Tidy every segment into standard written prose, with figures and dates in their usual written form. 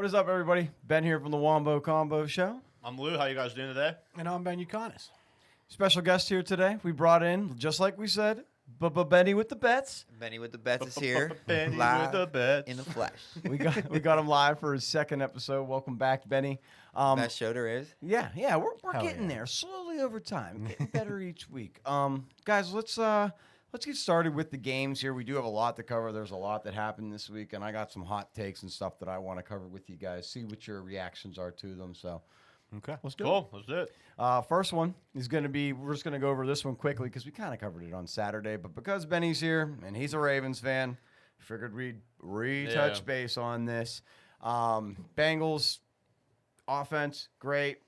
What is up, everybody? Ben here from the Wombo Combo Show. I'm Lou. How you guys doing today? And I'm Ben Yukonis. Special guest here today. We brought in, just like we said, Benny with the bets. Benny with the bets is here, Benny live with the bets. in the flesh. We got him live for his second episode. Welcome back, Benny. Best show there is. Yeah, we're Hell getting yeah. there slowly over time, getting better each week. Guys, let's get started with the games here. We do have a lot to cover. There's a lot that happened this week, and I got some hot takes and stuff that I want to cover with you guys. See what your reactions are to them. So Okay. let's do it. Cool. Let's do it. First one is going to be, we're just going to go over this one quickly because we kind of covered it on Saturday. But because Benny's here and he's a Ravens fan, figured we'd retouch Yeah. base on this. Bengals, offense, great.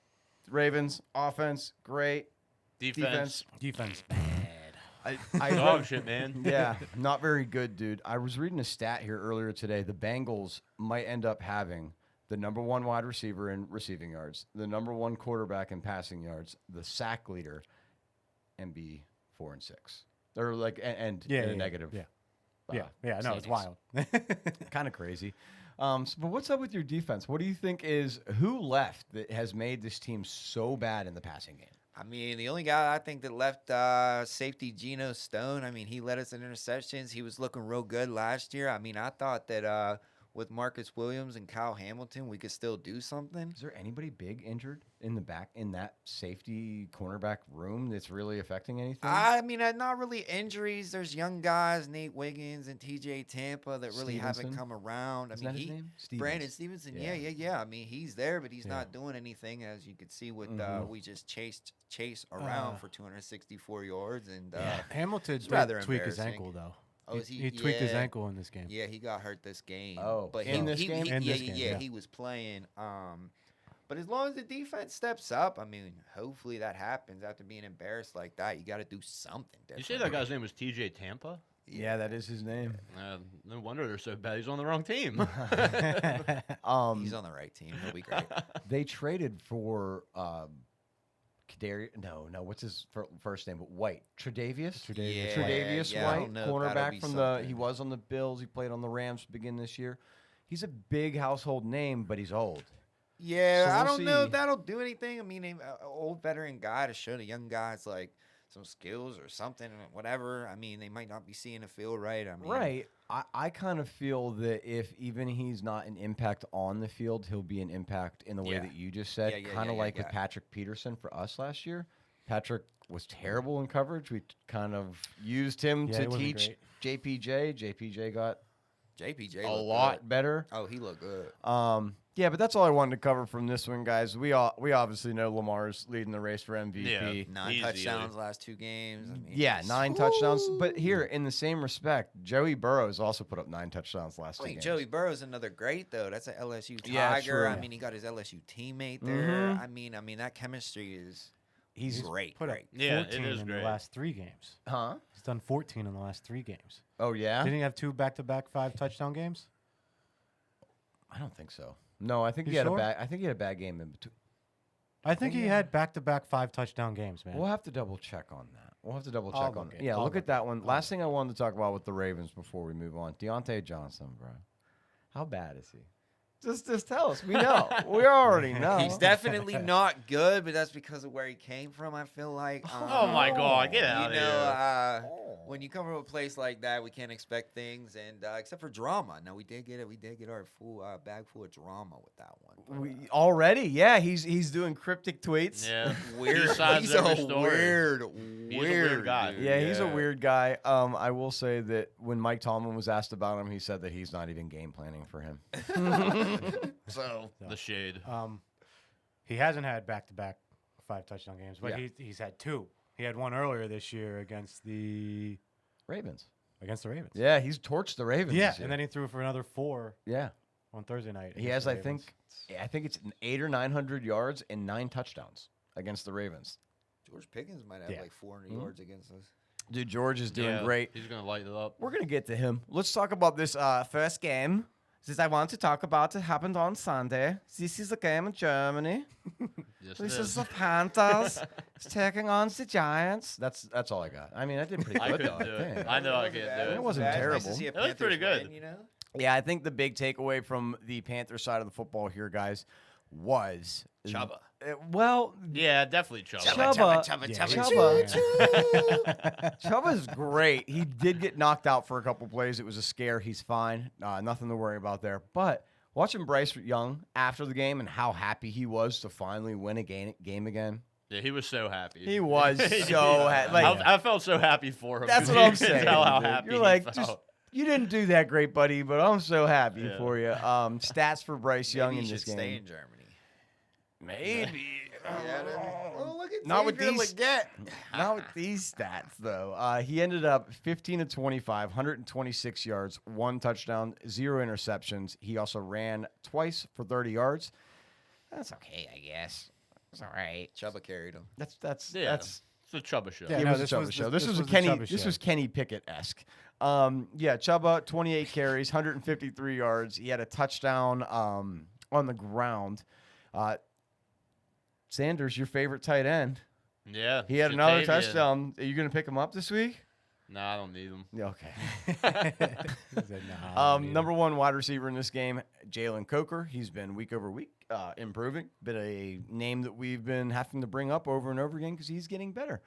Ravens, offense, great. Defense. Defense bad. I Dog shit, man. Yeah, not very good, dude. I was reading a stat here earlier today. The Bengals might end up having the number one wide receiver in receiving yards, the number one quarterback in passing yards, the sack leader, and be 4-6. They're like and in a negative. Yeah. No, it's wild. Kind of crazy. But what's up with your defense? What do you think is who left that has made this team so bad in the passing game? I mean, the only guy I think that left safety Geno Stone. I mean, he led us in interceptions. He was looking real good last year. I mean, I thought that with Marcus Williams and Kyle Hamilton, we could still do something. Is there anybody big injured in the back in that safety cornerback room that's really affecting anything? I mean, not really injuries. There's young guys, Nate Wiggins and TJ Tampa, that really Stevenson? haven't come around. Isn't that his name? Stevens. Brandon Stevenson. Yeah. I mean, he's there, but he's not doing anything, as you could see with we just chase around for 264 yards and Hamilton it's rather did tweak his embarrassing. ankle, though. Oh, is He tweaked his yeah. ankle in this game. Yeah, he got hurt this game. Oh, but in this game? In this game, yeah. he was playing. But as long as the defense steps up, I mean, hopefully that happens after being embarrassed like that. You got to do something You different. say that guy's name was TJ Tampa? Yeah, that is his name. No wonder they're so bad. He's on the wrong team. He's on the right team. He'll be great. They traded for what's his first name? White. Tre'Davious? Yeah, Tre'Davious yeah, I White, don't know if that'll cornerback be from something. he was on the Bills. He played on the Rams to begin this year. He's a big household name, but he's old. Yeah, So I we'll don't know see. if that'll do anything. I mean, an old veteran guy to show the young guys like some skills or something, whatever. I mean, they might not be seeing the field right. I mean, Right. I kind of feel that if even he's not an impact on the field, he'll be an impact in the way Yeah. that you just said. Yeah, Kind of like with yeah. Patrick Peterson for us last year. Patrick was terrible in coverage. We kind of used him Yeah, to he wasn't teach JPJ. JPJ got JPJ a looked lot good. better. Oh, he looked good. Yeah, but that's all I wanted to cover from this one, guys. We obviously know Lamar's leading the race for MVP. Yeah. 9 Easy, touchdowns last 2 games. I mean, Yeah, 9 touchdowns. But here, in the same respect, Joey Burrows also put up 9 touchdowns last I two mean, games. Joey Burrow's another great though. That's an LSU Tiger. Yeah, true. I mean, he got his LSU teammate there. Mhm. I mean, that chemistry is He's great. Put up Great. Yeah, it 14 is in great. the last 3 games. Huh? He's done 14 in the last 3 games. Oh, yeah? Didn't he have 2 back-to-back 5-touchdown games? I don't think so. No, I think You he had sure? I think he had a bad game in between. I think he had back-to-back 5-touchdown games, man. We'll have to double check on that. We'll have to double I'll check on look it. it. Yeah, I'll look look at that one. Last thing I wanted to talk about with the Ravens before we move on. Deontay Johnson, bro. How bad is he? Just tell us. We know. We already know. He's definitely not good, but that's because of where he came from. I feel like. Oh my God, get out You of know, here. when you come from a place like that, we can't expect things, and except for drama. No, we did get it. We did get our full bag full of drama with that one. We already, yeah, he's doing cryptic tweets. Yeah. Weird. Two sides He's of a every story. weird, He's a weird guy. dude. Yeah, he's a weird guy. I will say that when Mike Tomlin was asked about him, he said that he's not even game planning for him. So The shade. He hasn't had back-to-back 5-touchdown games, but Yeah. he's had 2. He had one earlier this year against the Ravens. Ravens. Yeah, he's torched the Ravens. Yeah, this year. and then he threw for another 4 yeah, on Thursday night. he against has. the I Ravens. think it's 800 or 900 yards and 9 touchdowns against the Ravens. George Pickens might have Yeah. like 400 yards against us. Dude, George is doing Yeah, great. He's gonna light it up. We're gonna get to him. Let's talk about this first game. This I want to talk about. It happened on Sunday. This is a game in Germany. Yes, This it is is. the Panthers taking on the Giants. That's all I got. I mean, I did pretty I good though. couldn't do I it. think. I know I can't do It it. wasn't Nice to terrible. see a It was pretty Panthers good. win, you know? Yeah, I think the big takeaway from the Panther side of the football here, guys, was Chubba. Well, Yeah, definitely Chubba. Chubba's great. He did get knocked out for a couple plays. It was a scare. He's fine. Nothing to worry about there. But watching Bryce Young after the game and how happy he was to finally win a game again. Yeah, he was so happy. He was so happy. Like, I felt so happy for him. that's 'cause what you I'm could saying. tell how dude. happy You're he like, felt. just you didn't do that great, buddy, but I'm so happy Yeah. for you. Stats for Bryce Young Maybe in he this should stay game. in Germany. Maybe. Oh, look at Not with Xavier these. Leggett. Not with these stats, though. He ended up 15 to 25, 126 yards, 1 touchdown, 0 interceptions. He also ran twice for 30 yards. That's okay, I guess. It's all right. Chuba carried him. That's Yeah, it's the Chubba show. Yeah, it no, was this a Chubba was the- show. This this was a was the Kenny. Chubba This show. was Kenny Pickett esque. Yeah, Chubba, 28 carries, 153 yards. He had a touchdown on the ground. Sanders, your favorite tight end. Yeah. He had another Jatavian. touchdown. Are you going to pick him up this week? No, I don't need him. Yeah, okay. He said, "Nah, I don't need Number one wide receiver in this game, Jalen Coker. He's been week over week improving. Been a name that we've been having to bring up over and over again because he's getting better.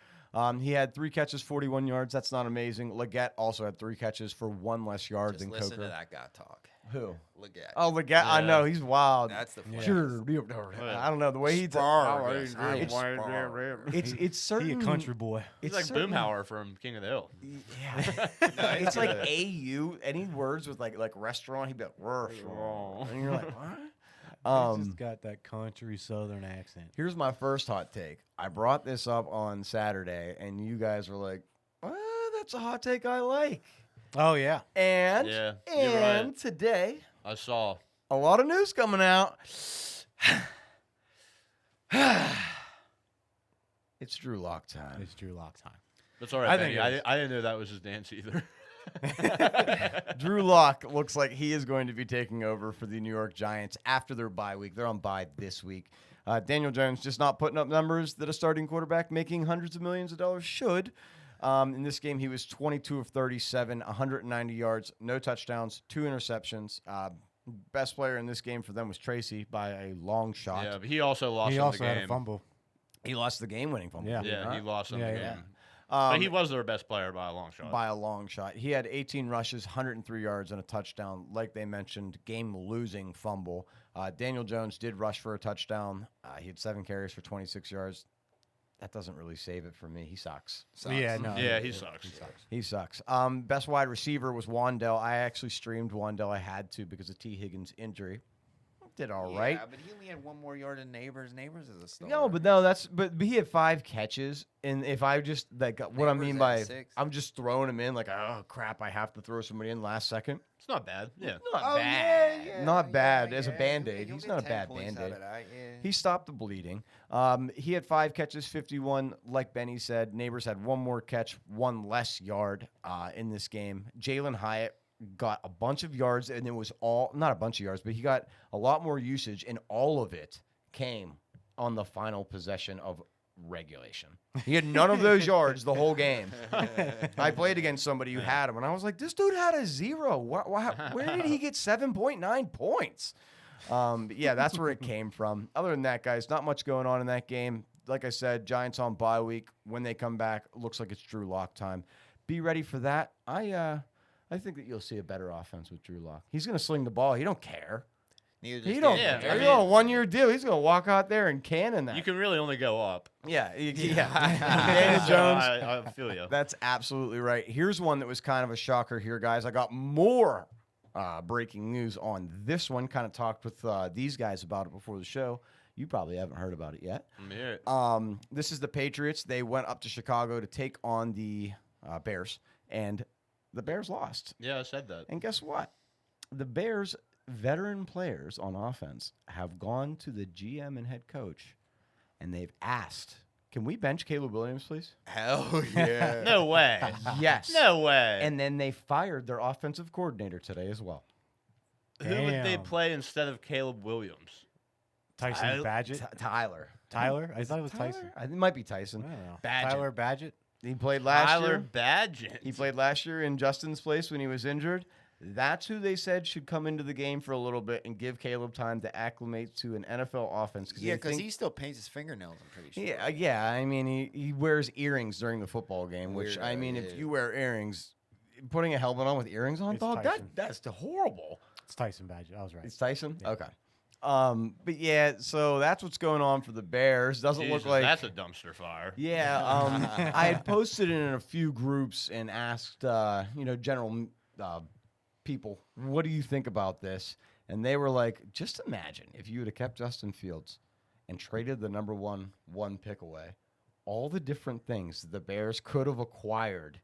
He had 3 catches, 41 yards. That's not amazing. Leggett also had 3 catches for 1 less yard Just than listen Coker. to that guy talk. Who? Leggett. Oh, Leggett. I Yeah. know. He's wild. That's the Yeah. Sure. I don't know. The way he Spargus. it's- it's He certain. a country boy. He's it's like certain- Boomhauer from King of the Hill. Yeah. It's like AU. Any words with like restaurant, he'd be like, restaurant. And you're like, what? He's just got that country southern accent. Here's my first hot take. I brought this up on Saturday, and you guys were like, that's a hot take I like. Oh yeah, And, Yeah, you're right. today, I saw. a lot of news coming out. It's Drew Lock time. it's Drew Lock time. That's all right, I Benny. think it is. I didn't know that was his dance either. Drew Lock looks like he is going to be taking over for the New York Giants after their bye week. They're on bye this week. Daniel Jones just not putting up numbers that a starting quarterback making hundreds of millions of dollars should. In this game, he was 22 of 37, 190 yards, no touchdowns, 2 interceptions. Best player in this game for them was Tracy by a long shot. Yeah, but he also lost He him also the had game. a fumble. He lost the game-winning fumble. Yeah. did Yeah, he not? lost him Yeah, the yeah. game. But he was their best player by a long shot. By a long shot. He had 18 rushes, 103 yards, and a touchdown. Like they mentioned, game-losing fumble. Daniel Jones did rush for a touchdown. He had 7 carries for 26 yards. That doesn't really save it for me. He sucks. Yeah, no. Yeah, he sucks. He sucks. Best wide receiver was Wandell. I actually streamed Wandell. I had to because of T. Higgins' injury. Did all right. Yeah, but he only had 1 more yard than Neighbors. Neighbors is a star. No, but he had 5 catches, and if I just what I Neighbors mean had by 6. I'm just throwing him in like, oh crap, I have to throw somebody in last second. It's not bad. Yeah. Not Oh, bad. yeah, Not yeah, bad yeah, as a yeah. band-aid. You'll He's get not a 10 bad points out band-aid. of that, yeah. He stopped the bleeding. He had 5 catches, 51. Like Benny said, Neighbors had 1 more catch, 1 less yard in this game. Jalen Hyatt got a bunch of yards, and it was all not a bunch of yards, but he got a lot more usage, and all of it came on the final possession of regulation. He had none of those yards the whole game. I played against somebody who had him, and I was like, this dude had a 0. Where did he get 7.9 points? But yeah, that's where it came from. Other than that, guys, not much going on in that game. Like I said, Giants on bye week. When they come back, looks like it's Drew Lock time. Be ready for that. I think that you'll see a better offense with Drew Lock. He's going to sling the ball. He don't care. Neither does He don't Yeah, care. I He's mean- on a 1-year deal. He's going to walk out there and cannon that. You can really only go up. Yeah. Daniel So Jones. I feel you. That's absolutely right. Here's one that was kind of a shocker here, guys. I got more breaking news on this one. Kind of talked with these guys about it before the show. You probably haven't heard about it yet. Let me hear it. This is the Patriots. They went up to Chicago to take on the Bears, and the Bears lost. Yeah, I said that. And guess what? The Bears' veteran players on offense have gone to the GM and head coach, and they've asked, can we bench Caleb Williams, please? Hell yeah. No way. Yes. No way. And then they fired their offensive coordinator today as well. who would they Damn. play instead of Caleb Williams? Tyson Badgett. Tyler. Tyler? I thought it was Tyson. I think it might be I Tyson. don't know. Badgett. Tyler Badgett. He played last Tyler year. Badgett. He played last year in Justin's place when he was injured. That's who they said should come into the game for a little bit and give Caleb time to acclimate to an NFL offense. Yeah, because he still paints his fingernails, I'm pretty sure. Yeah. I mean, he wears earrings during the football game, which, I Weirdo, mean, yeah. if you wear earrings, putting a helmet on with earrings on, It's dog, Tyson. that's horrible. It's Tyson Badger. I was right. It's Tyson? Yeah. Okay. But yeah, so that's what's going on for the Bears. Doesn't Jesus, look like that's a dumpster fire. Yeah, I had posted it in a few groups and asked, general people, what do you think about this? And they were like, just imagine if you would have kept Justin Fields and traded the number one pick away, all the different things the Bears could have acquired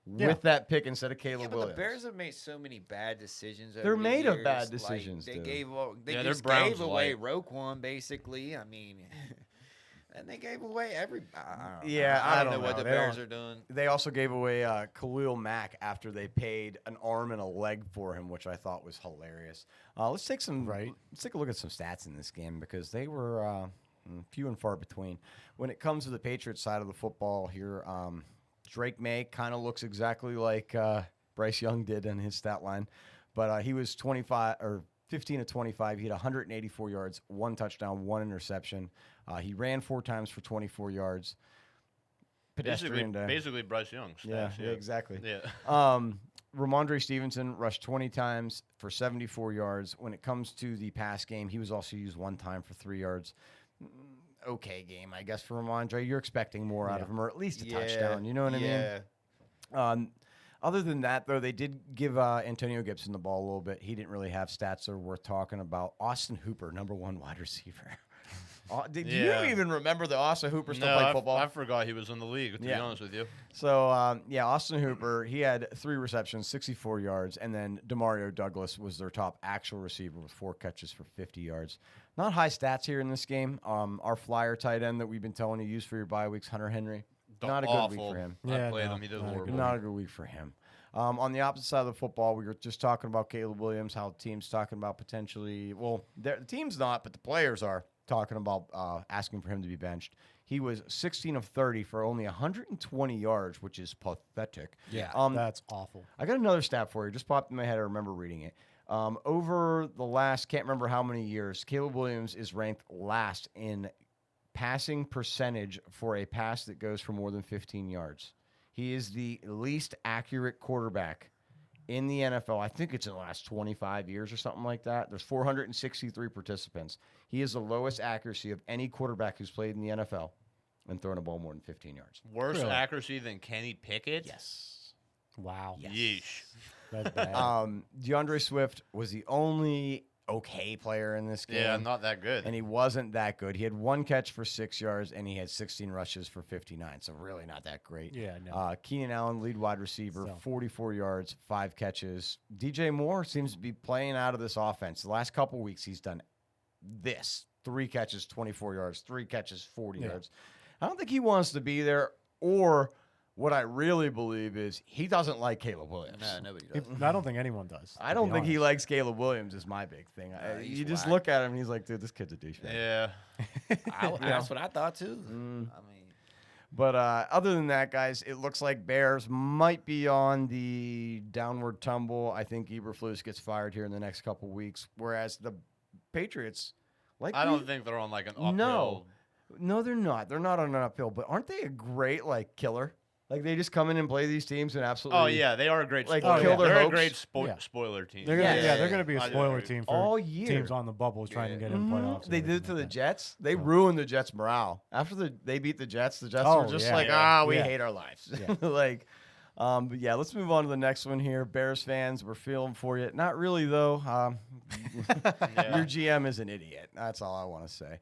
Yeah. with that pick instead of Caleb Yeah, but Williams. the Bears have made so many bad decisions. They're over the made of years. bad Like, decisions, they dude. they Yeah, they're just Browns gave away light. Roquan, basically. I mean, and they gave away every. I don't Yeah, know. I don't don't know what know. the They Bears don't- are doing. They also gave away Khalil Mack after they paid an arm and a leg for him, which I thought was hilarious. Let's take a look at some stats in this game because they were few and far between. When it comes to the Patriots side of the football here, Drake May kind of looks exactly like Bryce Young did in his stat line, but he was 15 of 25. He had 184 yards, 1 touchdown, 1 interception. He ran 4 times for 24 yards. Pedestrian day. Basically Bryce Young. Yeah, Stats, yeah, exactly. Yeah. Ramondre Stevenson rushed 20 times for 74 yards. When it comes to the pass game, he was also used 1 time for 3 yards. Okay game, I guess, for Ramondre. You're expecting more out of him, or at least a touchdown. You know what I mean? Other than that, though, they did give Antonio Gibson the ball a little bit. He didn't really have stats that are worth talking about. Austin Hooper, number 1 wide receiver. Did Yeah. you even remember that Austin Hooper still No, played football? I forgot he was in the league, to be Yeah. honest with you. So, Austin Hooper, he had 3 receptions, 64 yards, and then Demario Douglas was their top actual receiver with 4 catches for 50 yards. Not high stats here in this game. Our flyer tight end that we've been telling you to use for your bye weeks, Hunter Henry, not a good week Awful. for him. Yeah, I played no, him. He did not a good horrible. week. Not a good week for him. On the opposite side of the football, we were just talking about Caleb Williams, how the team's talking about potentially, the team's not, but the players are talking about asking for him to be benched. He was 16 of 30 for only 120 yards, which is pathetic. Yeah. That's awful. I got another stat for you. Just popped in my head. I remember reading it. Over the last, can't remember how many years, Caleb Williams is ranked last in passing percentage for a pass that goes for more than 15 yards. He is the least accurate quarterback in the NFL. I think it's in the last 25 years or something like that. There's 463 participants. He is the lowest accuracy of any quarterback who's played in the NFL and thrown a ball more than 15 yards. Worse Really? accuracy than Kenny Pickett? Yes. Wow. Yeesh. That's bad. DeAndre Swift was the only okay player in this game. Yeah, not that good. And he wasn't that good. He had 1 catch for 6 yards, and he had 16 rushes for 59. So really not that great. Yeah, no. Keenan Allen, lead wide receiver, So. 44 yards, 5 catches. DJ Moore seems to be playing out of this offense. The last couple weeks, he's done this: 3 catches, 24 yards, 3 catches, 40 Yeah. yards. I don't think he wants to be there, or what I really believe is he doesn't like Caleb Williams. No, nobody does. I don't think anyone does. I don't think he likes Caleb Williams is my big thing. he's You just whack. look at him and he's like, dude, this kid's a douchebag. Yeah. That's what I thought too. Mm. I mean, But other than that, guys, it looks like Bears might be on the downward tumble. I think Eberflus gets fired here in the next couple weeks, whereas the Patriots, I don't think they're on like an uphill. No, they're not. They're not on an uphill. But aren't they a great killer? Like they just come in and play these teams and absolutely. Oh yeah, they are a great Like, spoiler. kill their They're a hopes. great Yeah. spoiler team. They're gonna, Yeah. they're going to be a I do spoiler agree. team for all year. teams on the bubble trying to get in playoffs. and They did it everything to the like that. Jets. They So. ruined the Jets' morale after they beat the Jets. The Jets Oh, were just yeah. like, Yeah. we Yeah. hate our lives. Yeah. But yeah, let's move on to the next one here. Bears fans, we're feeling for you. Not really though. Yeah. Your GM is an idiot. That's all I want to say.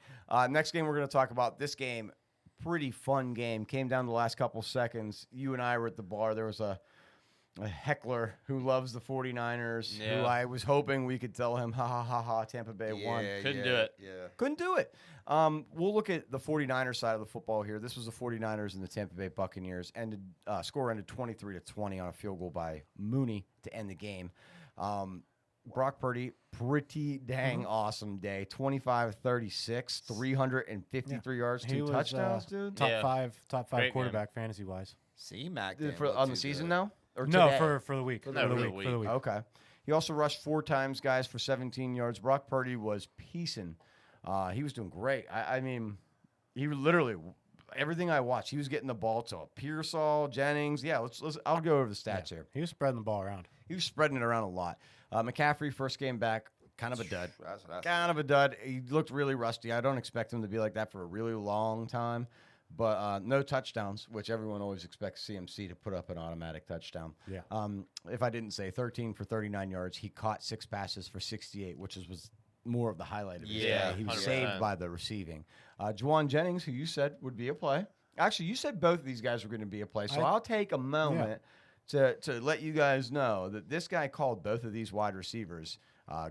Next game we're going to talk about. This game, pretty fun game. Came down to the last couple seconds. You and I were at the bar. There was a heckler who loves the 49ers, who Yeah. I was hoping we could tell him, ha ha ha ha, Tampa Bay won. Couldn't do it. Yeah. Couldn't do it. We'll look at the 49ers side of the football here. This was the 49ers and the Tampa Bay Buccaneers. Score ended 23-20 on a field goal by Mooney to end the game. Brock Purdy, pretty dang awesome day. 25-36, 353 yards, He 2 was, touchdowns, dude. Top Yeah. top five Great game. quarterback fantasy wise. See, Mac. Did it didn't for, look on the too season good. now? Or No, today? for the week. No, For the for the week. week. For the week. Okay. He also rushed 4 times, guys, for 17 yards. Brock Purdy was piecing. He was doing great. I mean, he literally everything I watched, he was getting the ball to Pearsall, Jennings. Yeah, let's. I'll go over the stats here. He was spreading the ball around. He was spreading it around a lot. McCaffrey, first game back, kind of a dud. That's what I Kind of a dud. He looked really rusty. I don't expect him to be like that for a really long time. But no touchdowns, which everyone always expects CMC to put up an automatic touchdown. Yeah. If I didn't say 13 for 39 yards, he caught 6 passes for 68, which was more of the highlight of his Yeah, day. He was 100%. saved by the receiving. Juwan Jennings, who you said would be a play. Actually, you said both of these guys were going to be a play. So I'll take a moment to let you guys know that this guy called both of these wide receivers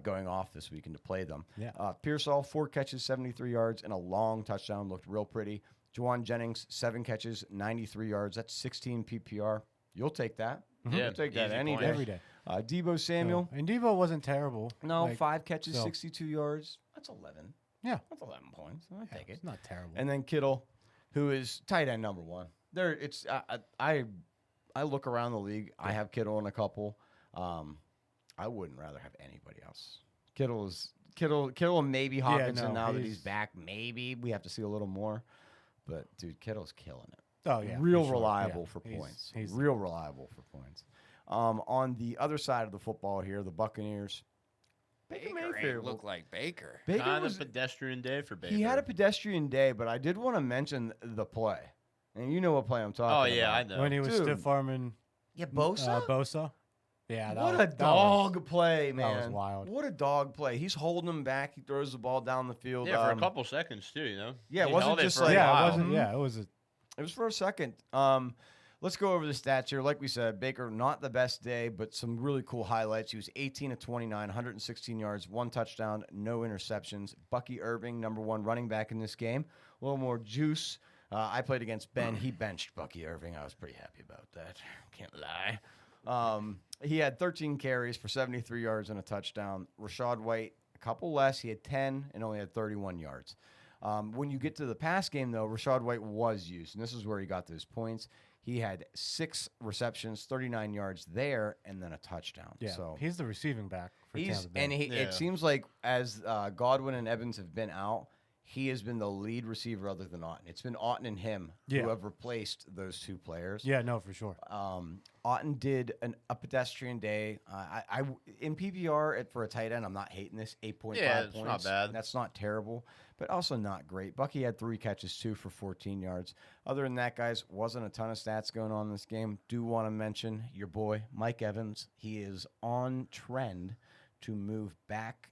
going off this weekend to play them. Yeah. Pearsall, 4 catches, 73 yards, and a long touchdown. Looked real pretty. Juwan Jennings, 7 catches, 93 yards. That's 16 PPR. You'll take that. Yeah, You'll take that easy any point. day. Every day. Debo Samuel, And Devo wasn't terrible. no, Like, 5 catches, so- 62 yards. That's 11. Yeah. That's 11 points. I'll take it. It's not terrible. And then Kittle, who is tight end number 1. There, it's I look around the league. I have Kittle in a couple. I wouldn't rather have anybody else. Kittle and maybe Hawkinson now that he's back. Maybe we have to see a little more. But dude, Kittle's killing it. Oh, yeah. Real for sure. reliable Yeah. for He's- points. he's- Real reliable for points. On the other side of the football here, the Buccaneers. Baker Mayfield ain't look like Baker. Baker Kind was, of pedestrian day for Baker. he had a pedestrian day, but I did want to mention the play. And you know what play I'm talking about. Oh yeah, I know. When he was Dude. stiff arming Yeah, Bosa? Bosa. Yeah, What a that was- dog play, man. was wild. What a dog play. He's holding him back. He throws the ball down the field. Yeah, for a couple seconds too. You know. yeah, it He wasn't held just for a like- Yeah, while. it wasn't. Mhm. Yeah, it was. It was for a second. Let's go over the stats here. Like we said, Baker, not the best day, but some really cool highlights. He was 18 of 29, 116 yards, 1 touchdown, no interceptions. Bucky Irving, number 1 running back in this game. A little more juice. I played against Ben. He benched Bucky Irving. I was pretty happy about that. Can't lie. He had 13 carries for 73 yards and a touchdown. Rashad White, a couple less. He had 10 and only had 31 yards. When you get to the pass game, though, Rashad White was used, and this is where he got those points. He had 6 receptions, 39 yards there, and then a touchdown. Yeah, So he's the receiving back for Tampa Bay. and Yeah. it seems like as Godwin and Evans have been out, he has been the lead receiver other than Otton. It's been Otton and him Yeah. who have replaced those 2 players. Yeah, no, for sure. Otton did a pedestrian day. In PPR for a tight end, I'm not hating this. 8.5 Yeah, it's points. not bad. That's not terrible, but also not great. Bucky had 3 catches, 2 for 14 yards. Other than that, guys, wasn't a ton of stats going on in this game. Do want to mention your boy Mike Evans. He is on trend to move back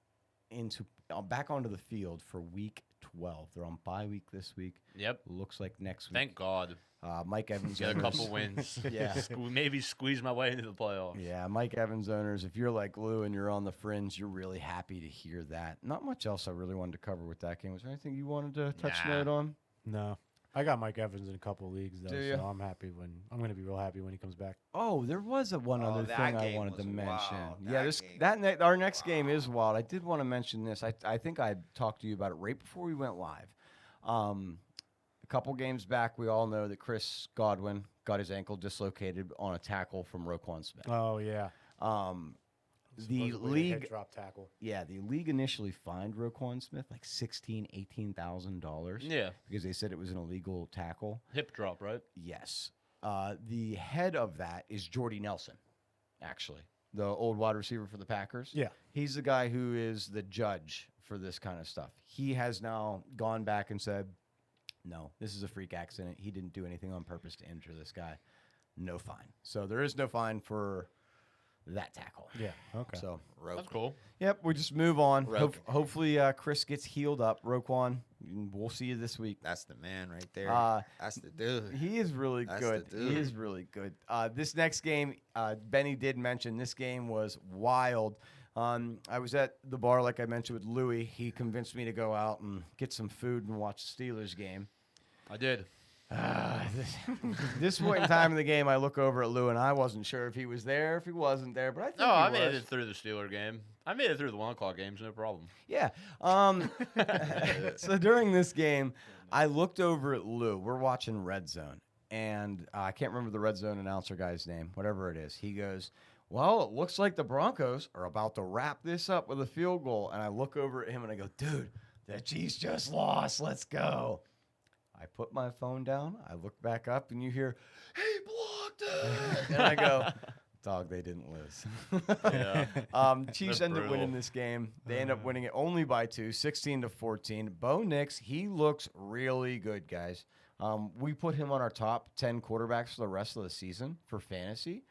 onto the field for week 12. They're on bye week this week. Yep. Looks like next week. Thank God. Mike Evans Get a owners- couple wins. Yeah. Maybe squeeze my way into the playoffs. Yeah, Mike Evans owners, if you're like Lou and you're on the fringe, you're really happy to hear that. Not much else I really wanted to cover with that game. Was there anything you wanted to touch Nah. note on? No, I got Mike Evans in a couple of leagues though, Do ya? so I'm happy when I'm going to be real happy when he comes back. Oh, there was one Oh, other that thing I game wanted to was mention. wild. Yeah, our next game is wild. I did want to mention this. I think I talked to you about it right before we went live. A couple games back, we all know that Chris Godwin got his ankle dislocated on a tackle from Roquan Smith. Oh yeah, The Supposedly a league, head drop tackle. yeah, the league initially fined Roquan Smith like $18,000 Yeah. because they said it was an illegal tackle. Hip drop, right? Yes. The head of that is Jordy Nelson, actually, the old wide receiver for the Packers. Yeah. He's the guy who is the judge for this kind of stuff. He has now gone back and said, no, this is a freak accident. He didn't do anything on purpose to injure this guy. No fine. So there is no fine for that tackle. Yeah. Okay. So, That's cool. yep, we just move on. Roke. Hopefully, Chris gets healed up. Roquan, we'll see you this week. That's the man right there. That's the dude. He is really That's good. the He dude. is really good. This next game, Benny did mention this game was wild. I was at the bar, like I mentioned, with Louie. He convinced me to go out and get some food and watch the Steelers game. I did. This point in time in the game, I look over at Lou, and I wasn't sure if he was there, if he wasn't there, but I think No, he I was. made it through the Steeler game. I made it through the 1 o'clock games, no problem. Yeah. So during this game, I looked over at Lou. We're watching Red Zone, and I can't remember the Red Zone announcer guy's name, whatever it is. He goes, Well, it looks like the Broncos are about to wrap this up with a field goal. And I look over at him and I go, dude, the Chiefs just lost. Let's go. I put my phone down. I look back up and you hear, he blocked it. And I go, dog, they didn't lose. Yeah. Chiefs They're end up winning brutal. this game. They end up winning it only by 2, 16-14. Bo Nix, he looks really good, guys. We put him on our top 10 quarterbacks for the rest of the season for fantasy.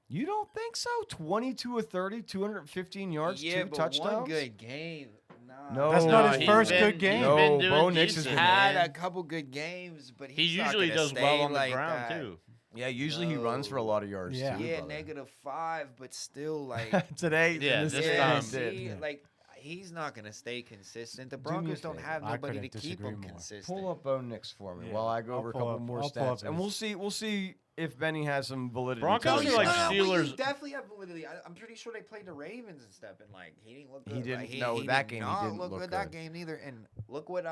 You don't think so? 22 of 30, 215 yards, yeah, 2 but touchdowns. one good game. Nah. No, That's not his he's first been- good game. he's No, been doing Bo Nix has decent, been- Had man. a couple good games, but He he's not usually gonna does stay well on the like ground that. too. Yeah, usually he runs for a lot of yards Yeah. too. Yeah, brother. -5, but still like Today, Yeah, this this game time- he did. see, like he's not gonna stay consistent. The Do me a Broncos don't favor. have I nobody to couldn't keep disagree him more. consistent. Pull up Bo Nix for me Yeah, while I go I'll over a pull couple up- more I'll pull up stats, and his- we'll see if Benny has some validity. to Broncos his are like stats. Steelers- definitely have validity. I'm pretty sure they played the Ravens and stuff, and like he didn't look good. He didn't- Like, no, he that did game he not didn't look look good. That good. game neither. And look what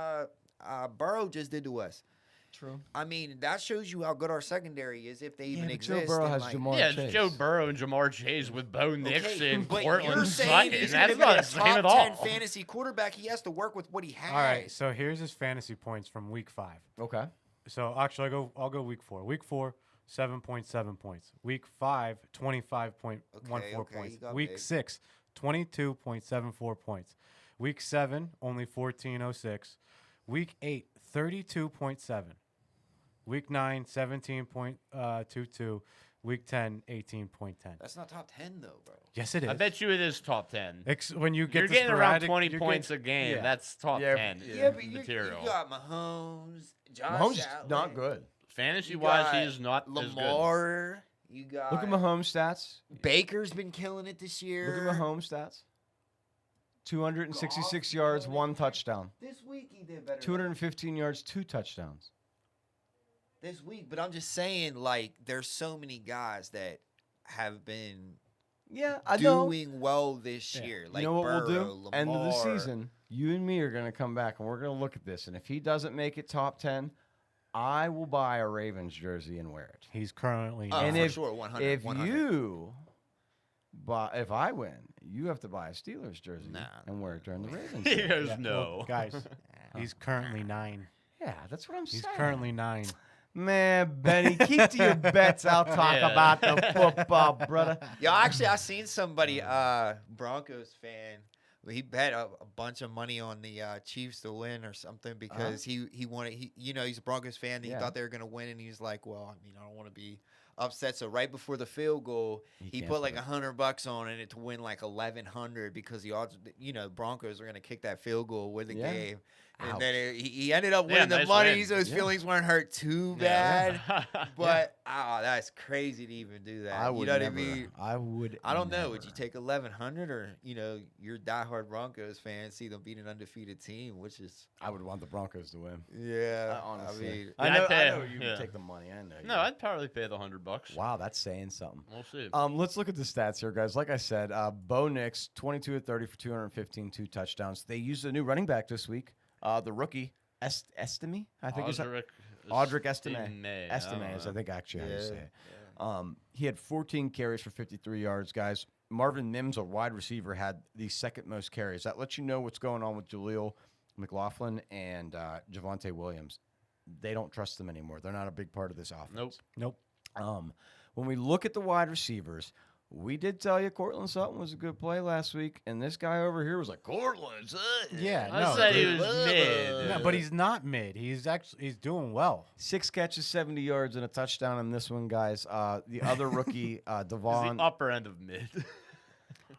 Burrow just did to us. True. I mean, that shows you how good our secondary is if they even but exist. Joe Burrow and, has like, Jamar Yeah, Chase. it's Joe Burrow and Jamar Chase with Bo Nix Okay, and but you're Cortland saying Sutton. he's That's gonna not be the a same at top 10 all. fantasy quarterback. He has to work with what he has. All right, so here's his fantasy points from week 5. Okay. So actually, I'll go week 4. Week 4, 7.7 points. Week 5, 25.14 Okay, points. he got Week big. 6, 22.74 points. Week 7, only 14.06. Week 8, 32.7. Week 9, 17.22. Week 10, 18.10. That's not top 10 though, bro. Yes, it is. I bet you it is top 10. When you get You're the getting around sporadic- 20 you're points getting- a game. yeah. That's top Yeah, 10 Yeah, but material. you got Mahomes, Josh Mahomes Allen, not good. Fantasy you wise, got he is not as good. Lamar. You got Look at Mahomes stats. Baker's been killing it this year. Look at Mahomes stats. 266 Goff, yards, you know, 1 touchdown. This week he did better. 215 yards, 2 touchdowns. This week, but I'm just saying, like, there's so many guys that have been Yeah, I know. doing well this Yeah. year. Like You know what Burrow, we'll do? Lamar. End of the season, you and me are going to come back and we're going to look at this. And if he doesn't make it top 10, I will buy a Ravens jersey and wear it. He's currently Oh, And for if- sure, 100. If 100. you buy, if I win, you have to buy a Steelers jersey Nah. and wear it during the Ravens. He game. goes, Yeah, no. well, guys, he's currently 9. Yeah, that's what I'm He's saying. currently 9. Man, Benny, keep to your bets. I'll talk Yeah. about the football, brother. Yo, actually, I seen somebody, Broncos fan. He bet a bunch of money on the Chiefs to win or something because he wanted. He's a Broncos fan. And Yeah. He thought they were gonna win, and he was like, "Well, I mean, I don't want to be upset." So right before the field goal, he can't put like put it. $100 on it to win like 1,100 because the odds, Broncos are gonna kick that field goal with the Yeah. game. And Ouch. then he ended up Yeah, winning the nice money, win. so his Yeah. feelings weren't hurt too Yeah. bad. But that's crazy to even do that. I would you know never. what I mean? I would. I don't know. Would you never. take 1,100 or you're a diehard Broncos fan, see them beat an undefeated team, which is I would want the Broncos to win. yeah. Honestly, I mean, I Yeah, know. I'd pay- I know you yeah. would take the money. I know. No, you. I'd probably pay the $100. Wow, that's saying something. We'll see. Let's look at the stats here, guys. Like I said, Bo Nix, 22 of 30 for 215, 2 touchdowns. They used a new running back this week, the rookie Estime. I think it's Audric Estime. Estime is, I think, actually how you say it. He had 14 carries for 53 yards, guys. Marvin Mims, a wide receiver, had the second most carries. That lets you know what's going on with Jaleel McLaughlin and Javonte Williams. They don't trust them anymore. They're not a big part of this offense. Nope. Nope. When we look at the wide receivers, we did tell you Cortland Sutton was a good play last week, and this guy over here was like, Cortland Sutton. Yeah, I no, said he dude. was mid. No, but he's not mid. He's doing well. 6 catches, 70 yards, and a touchdown in this one, guys. The other rookie, He's Devon the upper end of mid.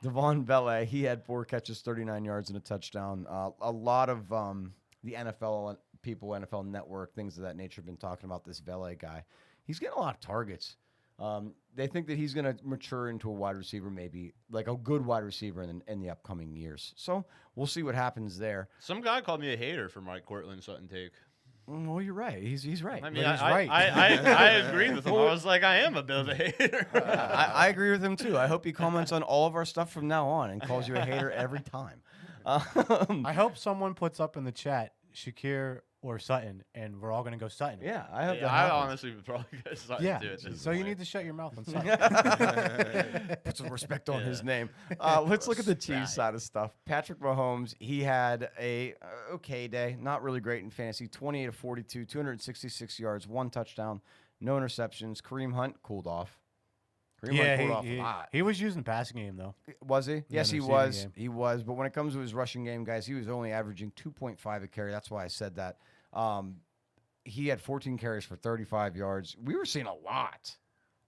Bele, he had 4 catches, 39 yards, and a touchdown. A lot of the NFL people, NFL Network, things of that nature have been talking about this Bele guy. He's getting a lot of targets. They think that he's going to mature into a wide receiver, maybe like a good wide receiver in the upcoming years. So we'll see what happens there. Some guy called me a hater for my Cortland Sutton take. Well, you're right. He's right. I mean, he's I, right. I agreed with him. I was like, I am a bit of a hater. I agree with him too. I hope he comments on all of our stuff from now on and calls you a hater every time. I hope someone puts up in the chat Shakir or Sutton, and we're all going to go Sutton. Yeah, I hope Yeah, that I happens. honestly would probably go Sutton Yeah. too at this So you point. need to shut your mouth on Sutton. Put some respect on his Yeah. name. Let's look at the Chiefs Respect. side of stuff. Patrick Mahomes, he had a okay day, not really great in fantasy. 28 of 42, 266 yards, 1 touchdown, no interceptions. Kareem Hunt cooled off. Kareem Hunt cooled off a lot. he was using the passing game though. Was he? Yes, in he the was. receiving game. He was. But when it comes to his rushing game, guys, he was only averaging 2.5 a carry. That's why I said that. He had 14 carries for 35 yards. We were seeing a lot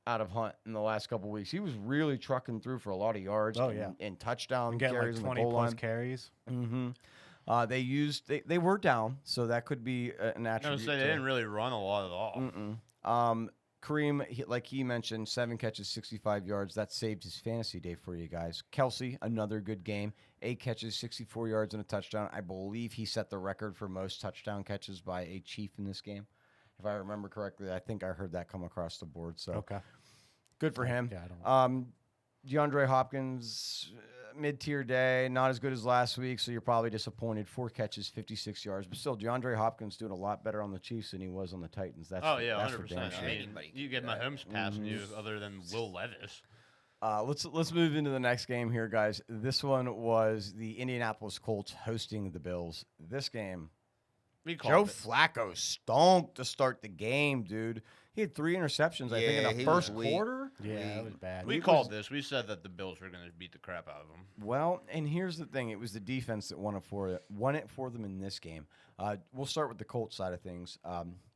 out of Hunt in the last couple weeks. He was really trucking through for a lot of yards. Oh, and, yeah. and touchdown And get carries like in the 20 goal plus line. carries. They were down, so that could be an I attribute. was say they to- didn't really run a lot at all. Kareem, like he mentioned, 7 catches, 65 yards. That saved his fantasy day for you guys. Kelsey, another good game. 8 catches, 64 yards, and a touchdown. I believe he set the record for most touchdown catches by a Chief in this game. If I remember correctly, I think I heard that come across the board. So Okay. good for him. Yeah, I don't. DeAndre Hopkins, mid-tier day, not as good as last week, so you're probably disappointed. 4 catches, 56 yards, but still, DeAndre Hopkins doing a lot better on the Chiefs than he was on the Titans. That's Oh yeah, that's for 100%. damn I sure. mean, Anybody can you do get that. Mahomes passing you other than Will Levis. Let's move into the next game here, guys. This one was the Indianapolis Colts hosting the Bills. This game, We Joe called it. Flacco stunk to start the game, dude. He had 3 interceptions, I think, Yeah, in he the was first weak. quarter. Yeah, that was bad. We He called was- this. We said that the Bills were going to beat the crap out of them. Well, and here's the thing: it was the defense that won it for them in this game. We'll start with the Colts side of things.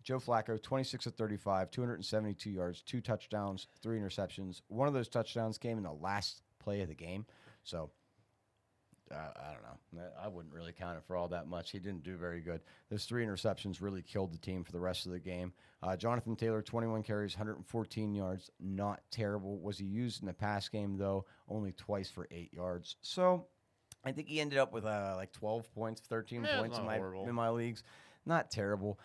Joe Flacco, 26 of 35, 272 yards, 2 touchdowns, 3 interceptions. One of those touchdowns came in the last play of the game, so I don't know. I wouldn't really count it for all that much. He didn't do very good. Those 3 interceptions really killed the team for the rest of the game. Jonathan Taylor, 21 carries, 114 yards. Not terrible. Was he used in the pass game, though? Only twice for 8 yards. So I think he ended up with like 12 points, 13 Yeah, it's points not horrible. in my leagues. Not terrible.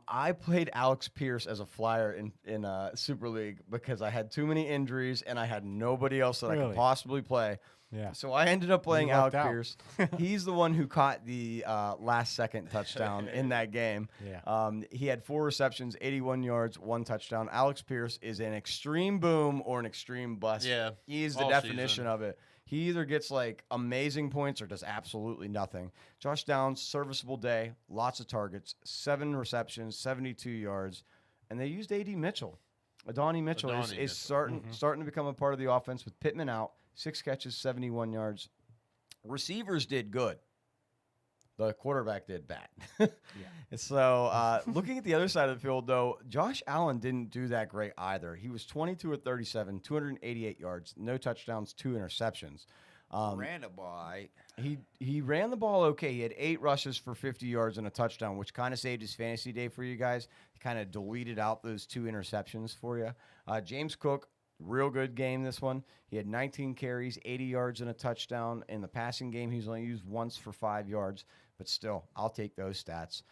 I played Alex Pierce as a flyer in Super League because I had too many injuries and I had nobody else that I could Really? possibly play. Yeah. So I ended up playing lucked Alex out. Pierce. He's the one who caught the last-second touchdown in that game. Yeah. He had 4 receptions, 81 yards, 1 touchdown. Alex Pierce is an extreme boom or an extreme bust. Yeah, He's the all definition season. of it. He either gets like amazing points or does absolutely nothing. Josh Downs, serviceable day, lots of targets, 7 receptions, 72 yards, and they used A.D. Mitchell. Adonai Mitchell is Mitchell. starting to become a part of the offense with Pittman out, 6 catches, 71 yards. Receivers did good. The quarterback did bad. So looking at the other side of the field, though, Josh Allen didn't do that great either. He was 22 of 37, 288 yards, no touchdowns, 2 interceptions. Ran a ball. He ran the ball okay. He had 8 rushes for 50 yards and a touchdown, which kind of saved his fantasy day for you guys. He kind of deleted out those 2 interceptions for you. James Cook, real good game this one. He had 19 carries, 80 yards and a touchdown. In the passing game, he's only used once for 5 yards, but still, I'll take those stats.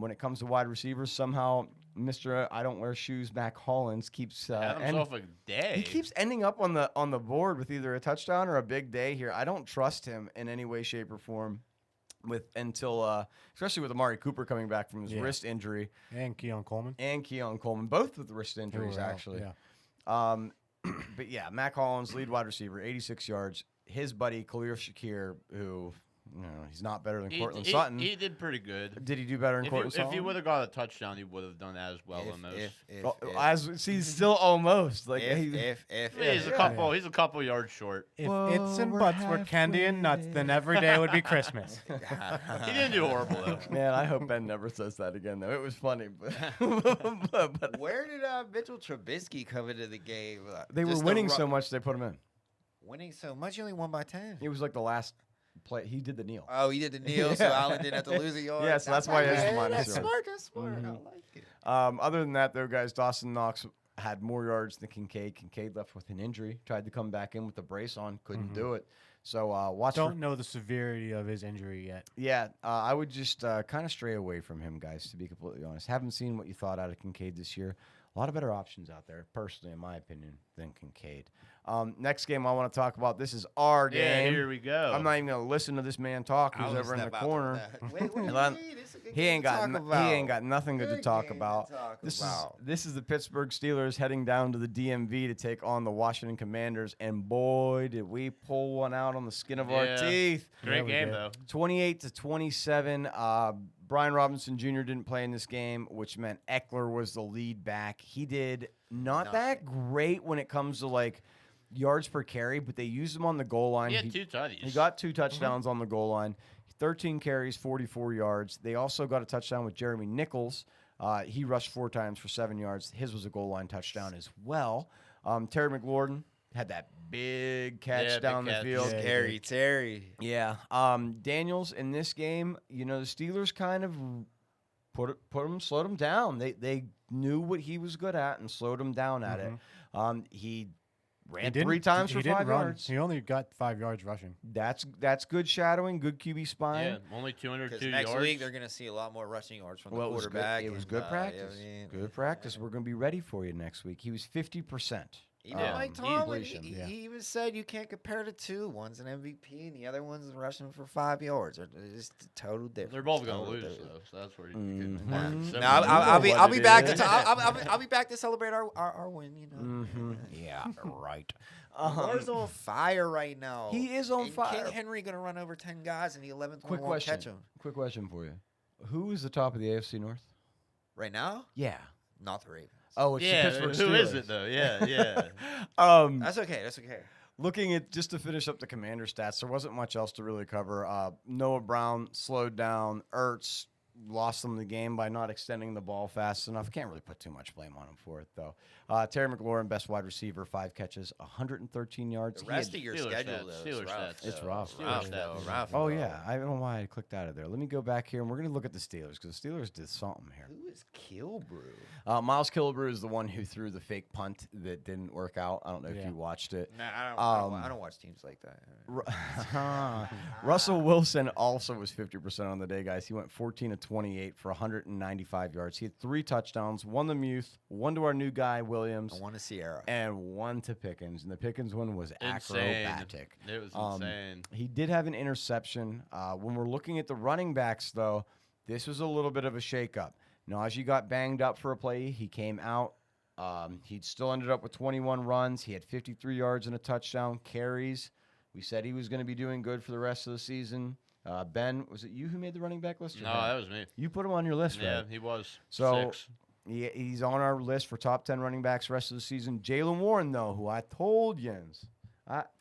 When it comes to wide receivers, somehow Mr. I don't wear shoes, Mac Hollins keeps Had himself a day. he keeps ending up on the board with either a touchdown or a big day here. I don't trust him in any way, shape, or form until especially with Amari Cooper coming back from his Yeah. wrist injury And Keon Coleman. and Keon Coleman, both with wrist injuries Who were out, actually. Yeah. But yeah, Mac Hollins, lead wide receiver, 86 yards. His buddy Khalil Shakir, who he's not better than Cortland Sutton. He did pretty good. Did he do better than If Cortland he, if Sutton? he would have got a touchdown, he would have done as well almost. He's still almost like He's a couple yards short. If Whoa, its and we're buts were candy and nuts, then every day would be Christmas. He didn't do horrible though. Man, I hope Ben never says that again, though. It was funny, but, but Where did Mitchell Trubisky come into the game? they were Just the winning ru- so much they put him in. Winning so much, he only won by 10. It was like the last play. He did the kneel. Oh, he did the kneel, so Allen didn't have to lose a yard. Yeah, so that's why he has the minus That's yard. smart. That's smart. Mhm. I like it. Other than that, though, guys, Dawson Knox had more yards than Kincaid. Kincaid left with an injury. Tried to come back in with the brace on. Couldn't do it. So watch Don't for... know the severity of his injury yet. Yeah, I would just kind of stray away from him, guys, to be completely honest. Haven't seen what you thought out of Kincaid this year. A lot of better options out there, personally, in my opinion, than Kincaid. Next game I want to talk about. This is our Yeah, game. here we go. I'm not even going to listen to this man talk who's over in the corner. Wait, what do you And I'm- mean? It's a good He game ain't to got talk he about. ain't got nothing good to Good talk game about. to talk This about. is the Pittsburgh Steelers heading down to the DMV to take on the Washington Commanders, and boy, did we pull one out on the skin of our Yeah. teeth. Great we game, did. though. 28-27. Brian Robinson Jr. didn't play in this game, which meant Eckler was the lead back. He did not that great when it comes to like yards per carry, but they used him on the goal line. He had 2 tutties. He got 2 touchdowns on the goal line, 13 carries, 44 yards. They also got a touchdown with Jeremy Nichols. He rushed 4 times for 7 yards. His was a goal line touchdown as well. Terry McLaurin had that big catch big down catch. the field. Yeah. Terry. Yeah. Daniels in this game, the Steelers kind of slowed him down. They knew what he was good at and slowed him down at it. He ran 3 times for 5 yards. He only got 5 yards rushing. That's good shadowing, good QB spine. Yeah, only 202 Because next yards. week they're going to see a lot more rushing yards from Well, the it was good- quarterback. It was and, good practice. yeah, Good practice. We're going to be ready for you next week. He was 50%. Even Yeah. Mike Tomlin, completion. he even said you can't compare the two. One's an MVP and the other one's rushing for 5 yards. They're just total different. They're both going to Total lose, different. though, so that's where you Mhm. can. Mhm. No, I'll be what I'll be it back is. to I'll be back to celebrate our win. Yeah, right. Lamar's on fire right now. He is on And fire. King Henry gonna run over 10 guys in the 11th one Quick won't question. catch him. Quick question for you. Who is the top of the AFC North? Right now, Yeah. not the Ravens. Oh, it's Yeah, the Pittsburgh who Steelers. is it, though? Yeah, yeah. That's okay. That's okay. Looking at just to finish up the Commander stats, there wasn't much else to really cover. Noah Brown slowed down. Ertz lost them the game by not extending the ball fast enough. Can't really put too much blame on him for it, though. Terry McLaurin, best wide receiver, 5 catches, 113 yards. The He rest had- of your Steelers schedule, stats, though, Steelers is rough. stats. It's rough. Steelers Rough, stats. though, rough, Oh, though. yeah. I don't know why I clicked out of there. Let me go back here, and we're going to look at the Steelers, because the Steelers did something here. Who is Kilbrew? Miles Killebrew is the one who threw the fake punt that didn't work out. I don't know if Yeah. you watched it. Nah, I don't watch teams like that. Russell Wilson also was 50% on the day, guys. He went 14 of 28 for 195 yards. He had 3 touchdowns, 1 to Muth, 1 to our new guy, Williams, I want to see Sierra. and 1 to Pickens. And the Pickens one was Insane. acrobatic. It was Um, insane. He did have an interception. When we're looking at the running backs, though, this was a little bit of a shakeup. Najee got banged up for a play. He came out. He still ended up with 21 runs. He had 53 yards and a touchdown. Carries. We said he was going to be doing good for the rest of the season. Ben, was it you who made the running back list? or No, Ben? that was me. You put him on your list, Yeah, right? he was. So 6. he's on our list for top 10 running backs rest of the season. Jalen Warren, though, who I told Jens.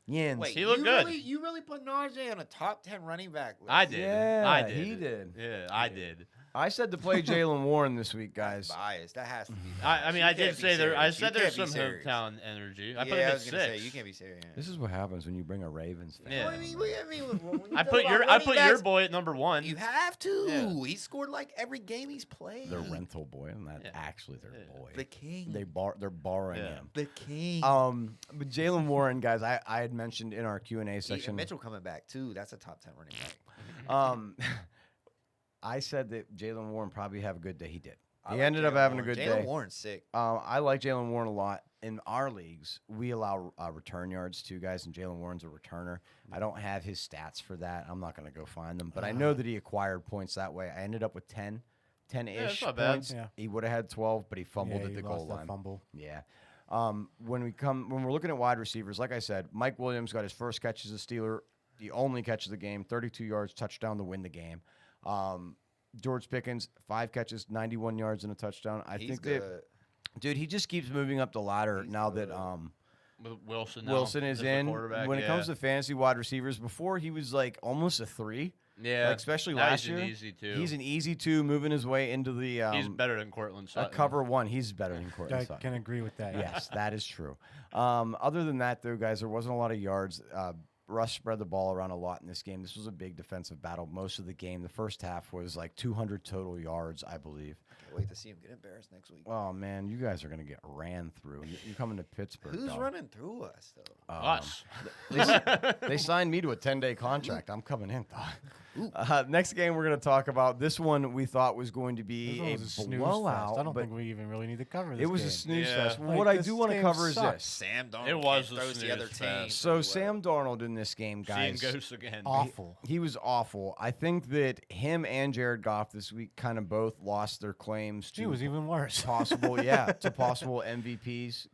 Wait, He looked you good. You really put Najee on a top 10 running back list? I did. Yeah, I did. he did. Yeah, I did. I said to play Jalen Warren this week, guys. Biased. That has to be. I mean, You I did can't be say there. I serious. You said there's can't some be serious. hometown energy. I put Yeah, him I at was gonna 6. say you can't be serious. This is what happens when you bring a Ravens fan. Yeah. What do you mean, when you I talk put about your running your backs, boy at number 1. You have to. Yeah. He scored like every game he's played. Their rental boy, and that's Yeah. actually their Yeah. boy. The king. They're borrowing Yeah. him. The king. But Jalen Warren, guys, I had mentioned in our Q&A section. Mitchell coming back too. That's a top 10 running back. I said that Jalen Warren probably have a good day. He did. I He like ended up Jalen having Warren. a good Jalen day. Warren's sick. I like Jalen Warren a lot. In our leagues, we allow return yards too, guys, and Jalen Warren's a returner. I don't have his stats for that. I'm not going to go find them, but I know that he acquired points that way. I ended up with 10-ish that's not bad. points. Yeah. He would have had 12, but he fumbled Yeah, at the he goal lost that line. fumble. Yeah. When we're looking at wide receivers, like I said, Mike Williams got his first catch as a Steeler, the only catch of the game, 32 yards, touchdown to win the game. George Pickens, 5 catches, 91 yards and a touchdown. I He's think good. that, dude, he just keeps moving up the ladder He's now good. that With Wilson. Wilson is as the in. quarterback, When it comes yeah. to fantasy wide receivers, before he was like almost a 3, yeah, like especially now last he's an year. easy 2. He's an easy 2, moving his way into the he's better than Cortland a Sutton. cover 1. He's better than Courtney I Sutton. can agree with that. Yes, that is true. Other than that, though, guys, there wasn't a lot of yards. Russ spread the ball around a lot in this game. This was a big defensive battle most of the game. The first half was like 200 total yards, I believe. Can't wait to see him get embarrassed next week. Oh, man, you guys are going to get ran through. You're coming to Pittsburgh. Who's dog. running through us though? Us. They signed me to a 10-day contract. I'm coming in, dog. Next game we're going to talk about. This one we thought was going to This be one a was a snooze blowout. fest. I don't but think we even really need to cover this. it was game. a snooze Yeah. fest. Like, What I this do want to game cover sucked. is this. Sam Darnold It was a throws the other snooze team. fest. So Sam Darnold in this game, Seeing guys, ghosts again. Awful. he was awful. I think that him and Jared Goff this week kind of both lost their claims He to was even worse. possible, to possible MVPs.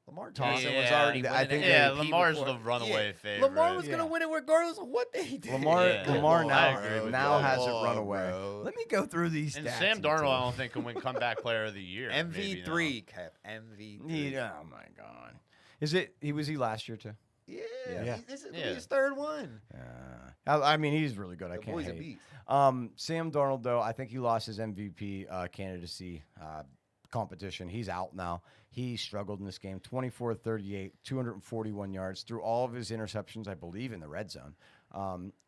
Lamar Thomas- Jackson was Yeah, already I winning think MVP Yeah, Lamar's before. the runaway Yeah, favorite. Lamar was Yeah. going to win it regardless of what they did. Lamar Yeah. Lamar I now agree with now you. has it Come run on, away. bro. Let me go through these And stats. Sam he Darnold, did. I don't think can win comeback player of the year. maybe now. MV3, Cap. MV3. Oh my god. Was he last year too? Yeah. Yeah. This is Yeah. his third one. I mean, he's really good. I The can't boy's a hate. beast. Sam Darnold, though, I think he lost his MVP candidacy competition. He's out now. He struggled in this game. 24-38, 241 yards. Threw all of his interceptions, I believe, in the red zone.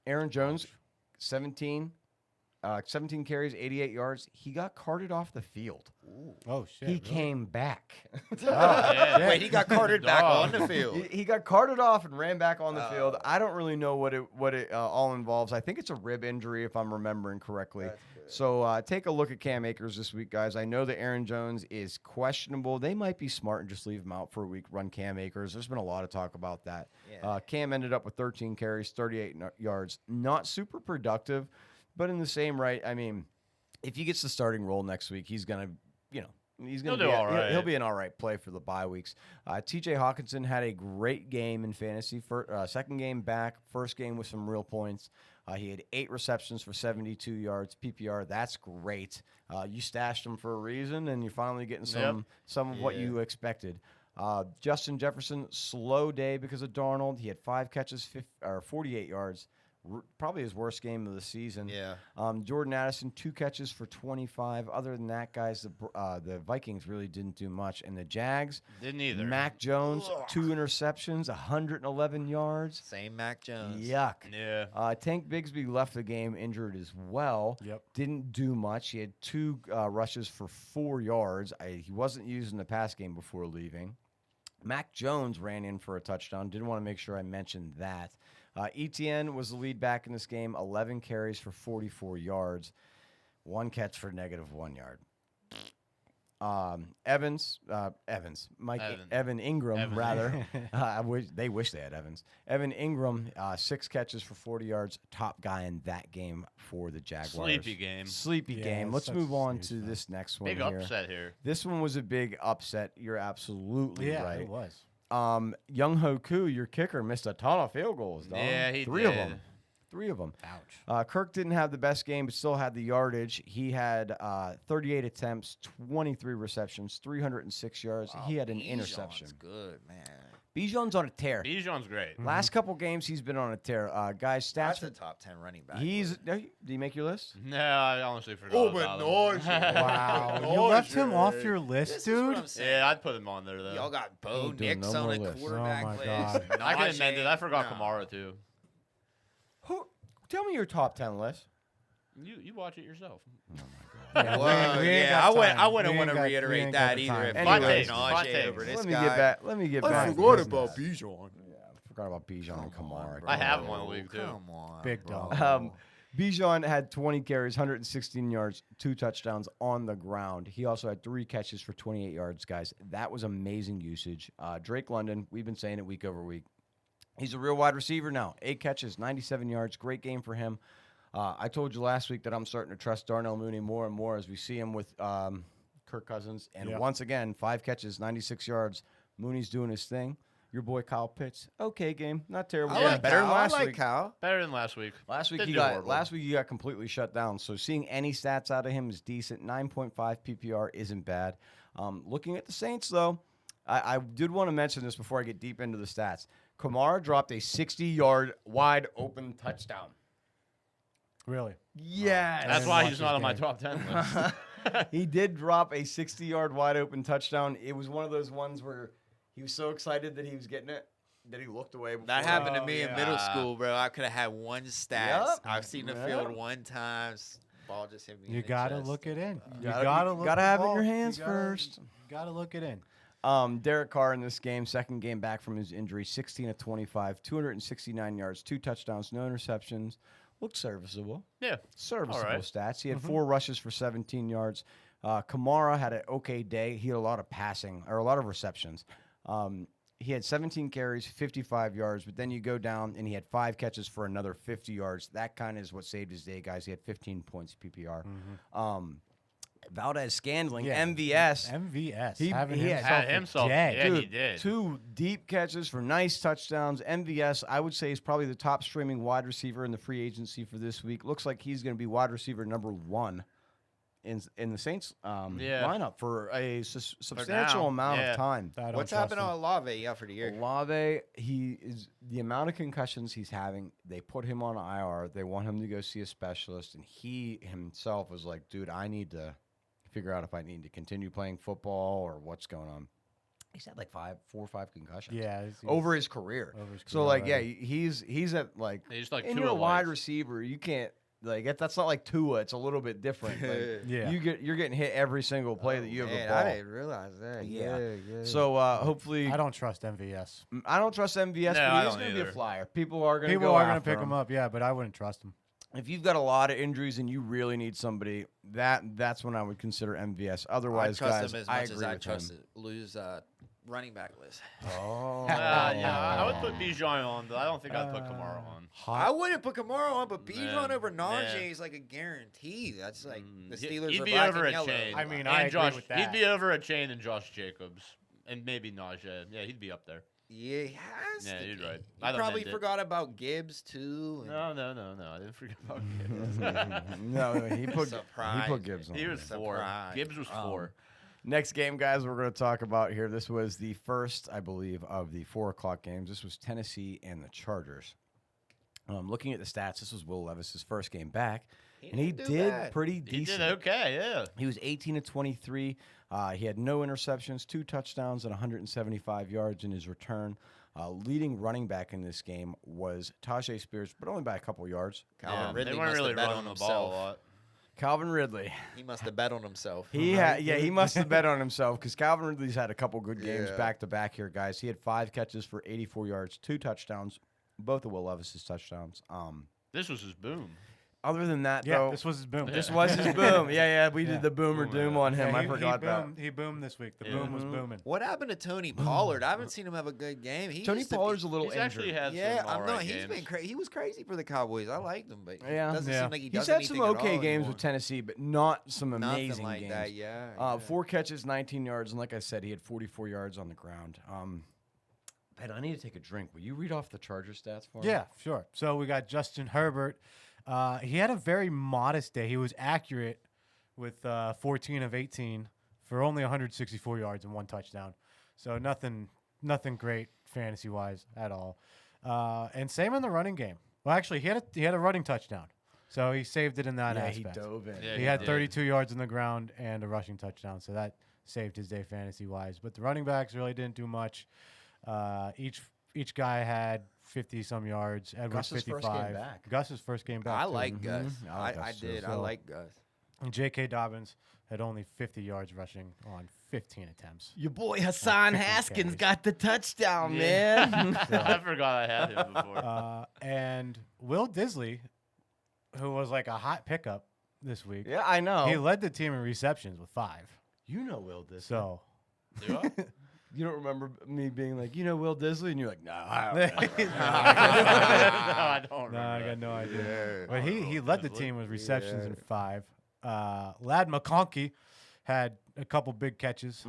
Aaron Jones, 17 carries, 88 yards. He got carted off the field. Oh shit! He really? came back. Yeah. Wait, he got carted back Dog. on the field. He got carted off and ran back on the Oh. field. I don't really know what it all involves. I think it's a rib injury, if I'm remembering correctly. That's good. So take a look at Cam Akers this week, guys. I know that Aaron Jones is questionable. They might be smart and just leave him out for a week, run Cam Akers. There's been a lot of talk about that. Yeah. Cam ended up with 13 carries, 38 yards. Not super productive, but in the same right. I mean, if he gets the starting role next week, he's going to, he's going to He'll be do all right. He'll be an all right play for the bye weeks. T.J. Hawkinson had a great game in fantasy. Second game back, first game with some real points. He had 8 receptions for 72 yards PPR. That's great. You stashed him for a reason, and you're finally getting some of what Yeah. you expected. Justin Jefferson, slow day because of Darnold. He had 5 catches, 48 yards. Probably his worst game of the season. Yeah. Jordan Addison, 2 catches for 25. Other than that, guys, the Vikings really didn't do much. And the Jags, Didn't either. Mac Jones, Ugh. 2 interceptions, 111 yards. Same Mac Jones. Yuck. Yeah. Tank Bigsby left the game injured as well. Yep. Didn't do much. He had 2 rushes for 4 yards. He wasn't used in the pass game before leaving. Mac Jones ran in for a touchdown. Didn't want to make sure I mentioned that. ETN was the lead back in this game, 11 carries for 44 yards, 1 catch for -1 yard. Evan Ingram, Evans. rather. They wish they had Evans. Evan Ingram, 6 catches for 40 yards, top guy in that game for the Jaguars. Sleepy game. Sleepy Yeah, game. it's Let's such move a on snooze to fest. this next one Big here. upset here. This one was a big upset. You're absolutely Yeah, right. it was. Young Hoku, your kicker, missed a ton of field goals, dog. Yeah, he 3 did. of them. 3 of them. Ouch. Kirk didn't have the best game, but still had the yardage. He had 38 attempts, 23 receptions, 306 yards. He had an Bijan's interception. good, man. Bijan's on a tear. Bijan's great. Last couple games, he's been on a tear. Guys, That's stats. a top 10 running back. He's. Did he make your list? No, I honestly forgot Oh, about but him. Wow. You left him off your This list, is what dude. I'm saying. Yeah, I'd put him on there though. Y'all got Bo Ain't doing Nix no on more a lists. quarterback Oh my list. God. I could Najee. amend it. I forgot No. Kamara too. Tell me your top 10 list. You watch it yourself. Yeah, Well, we ain't yeah, got I time. wouldn't We want ain't to got- we reiterate ain't got that the either. time. If Anyways, I put hot Najee takes. over this Let me guy. get back. Let me get back. to forgot business. about Bijan. Forgot about Bijan and Kamara. I have him on the league, too. Come on, Big bro. dog. Bijan had 20 carries, 116 yards, 2 touchdowns on the ground. He also had 3 catches for 28 yards, guys. That was amazing usage. Drake London, we've been saying it week over week. He's a real wide receiver now. 8 catches, 97 yards. Great game for him. I told you last week that I'm starting to trust Darnell Mooney more and more as we see him with Kirk Cousins. And Yeah. once again, 5 catches, 96 yards. Mooney's doing his thing. Your boy Kyle Pitts, okay game, not terrible. I like better Kyle. than last I like week. Kyle. Better than last week. Last week Didn't he do got horrible. completely shut down. So seeing any stats out of him is decent. 9.5 PPR isn't bad. Looking at the Saints though, I did want to mention this before I get deep into the stats. Kamara dropped a 60-yard wide open touchdown. Really? Yes. That's didn't why watch he's this not on my game. top 10 list. He did drop a 60-yard wide open touchdown. It was one of those ones where he was so excited that he was getting it that he looked away. That before- happened to Oh, me in yeah. middle school, bro. I could have had one stats. Yep. I've seen the Yep. field one time. Ball just hit me. in You the gotta chest. look it in. You Gotta- gotta you look. gotta the have it in ball. your You hands gotta- first. Gotta look it in. Derek Carr in this game, second game back from his injury, 16 of 25, 269 yards, 2 touchdowns, no interceptions, looked serviceable. Yeah. Serviceable All right. stats. He had 4 rushes for 17 yards. Kamara had an okay day. He had a lot of passing or a lot of receptions. He had 17 carries, 55 yards, but then you go down and he had 5 catches for another 50 yards. That kind of is what saved his day, guys. He had 15 points PPR. Valdez Scandling, MVS. MVS. He having had himself a day. Yeah, he Dude, did. 2 deep catches for nice touchdowns. MVS, I would say, is probably the top streaming wide receiver in the free agency for this week. Looks like he's going to be wide receiver number 1 in the Saints lineup for a substantial now, amount yeah. of time. I don't What's trust happening him. on Olave out for the year? Olave, he is the amount of concussions he's having. They put him on IR. They want him to go see a specialist, and he himself was like, "Dude, I need to figure out if I need to continue playing football or what's going on." He's had like 4 or 5 concussions. Yeah, over his career. over his So career like, already. yeah, he's at like, He's like and Tua you're a wide lights. receiver. You can't like that's not like Tua. It's a little bit different. Like, Yeah. you're getting hit every single play that you have Man, a ball. I didn't realize that. Yeah. Yeah. So hopefully, I don't trust MVS. I don't trust MVS, No, but I he is don't going to be a either. flyer. People are going to People go are going to after pick him up, yeah, but I wouldn't trust him. If you've got a lot of injuries and you really need somebody, that's when I would consider MVS. I Otherwise, trust guys, him as I much agree as I with trust him. lose running back list. Oh, Yeah, I would put Bijan on, but I don't think I'd put Kamara on. I wouldn't put Kamara on, but Bijan Man, over Najee yeah. is like a guarantee. That's like the He- Steelers He'd are be black over and a yellow. chain. I mean, and I agree Josh, with He'd that. be over a chain and Josh Jacobs, and maybe Najee. Yeah, he'd be up there. Yeah, he has. Yeah, to you're be. right. You I don't probably end it. forgot about Gibbs too. and- No. I didn't forget about Gibbs. no, he put Surprise. Gibbs on. he was there. 4. Surprise. Gibbs was 4. Next game, guys, we're going to talk about here. This was the first, I believe, of the 4 o'clock games. This was Tennessee and the Chargers. Looking at the stats, this was Will Levis's first game back, and he didn't do did bad. pretty He decent. did okay, yeah. He was 18 to 23. He had no interceptions, 2 touchdowns, and 175 yards in his return. Leading running back in this game was Tajay Spears, but only by a couple yards. Calvin Yeah, Ridley they weren't must really have bet running on the ball a himself. lot. Calvin Ridley. He must have bet on himself. He must have bet on himself because Calvin Ridley's had a couple good games Yeah. back to back here, guys. He had 5 catches for 84 yards, 2 touchdowns, both of Will Levis's touchdowns. This was his boom. Other than that, Yeah, though, this was his boom. this was his boom. Yeah, we Yeah. did the boom or doom on him. Yeah, I he forgot that. boomed, He boomed this week. The Yeah. boom was booming. What happened to Tony Pollard? I haven't seen him have a good game. He Tony used to be- Pollard's a little He's injured. actually had Yeah, some I'm all not. right He's games. been crazy. He was crazy for the Cowboys. I liked him, but Yeah. it doesn't Yeah. seem like he He's does had some anything at okay all games anymore. with Tennessee, but not some Nothing amazing like games. that. Yeah. 4 catches, 19 yards, and like I said, he had 44 yards on the ground. Ben, I need to take a drink. Will you read off the Charger stats for me? Yeah, sure. So we got Justin Herbert. He had a very modest day. He was accurate with 14 of 18 for only 164 yards and 1 touchdown. So nothing great fantasy wise at all. And same in the running game. Well, actually, he had a running touchdown, so he saved it in that Yeah, he aspect. dove in. Yeah, He he had did. 32 yards on the ground and a rushing touchdown, so that saved his day fantasy wise. But the running backs really didn't do much. Each guy had 50 some yards. Edwards Gus's 55. first game back. Gus's first game back. I too. like Gus. I like I Gus too. did. I So- like Gus. And J.K. Dobbins had only 50 yards rushing on 15 attempts. Your boy Hassan 50 Haskins carries. got the touchdown, Yeah. man. I forgot I had him before. And Will Disley, who was like a hot pickup this week, yeah, I know. he led the team in receptions with 5. You know Will Disley. So Do I? You don't remember me being like, you know Will Disley? And you're like, no, I No, I don't remember. No, I that. got no idea. Yeah. But he led the team with receptions in 5. Lad McConkey had a couple big catches,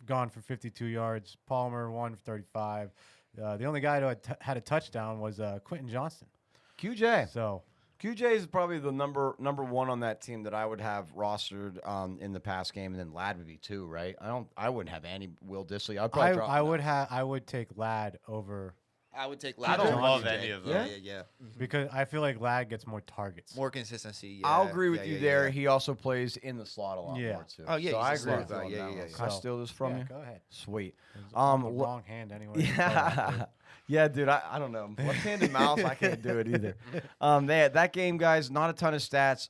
gone for 52 yards. Palmer 1 for 35. The only guy who had a touchdown was Quentin Johnston. QJ. So QJ is probably the number 1 on that team that I would have rostered in the past game, and then Lad would be 2, right? I wouldn't have any Will Disley. I'd probably drop. I would take Lad over I would take. I don't Lad love over any QJ. of Yeah, them. yeah. because I feel like Lad gets more targets. More consistency. Yeah. I'll agree with yeah, you yeah, there. yeah. He also plays in the slot a lot Yeah. more too. Oh, yeah, so he's I a agree slot with you guy. on Yeah, that yeah, one. yeah. Can I So, steal this from yeah, you? Go ahead. Sweet. It's on the lo- wrong hand anyway. Yeah, yeah, dude. I don't know. Left-handed mouse, I can't do it either. That game, guys, not a ton of stats.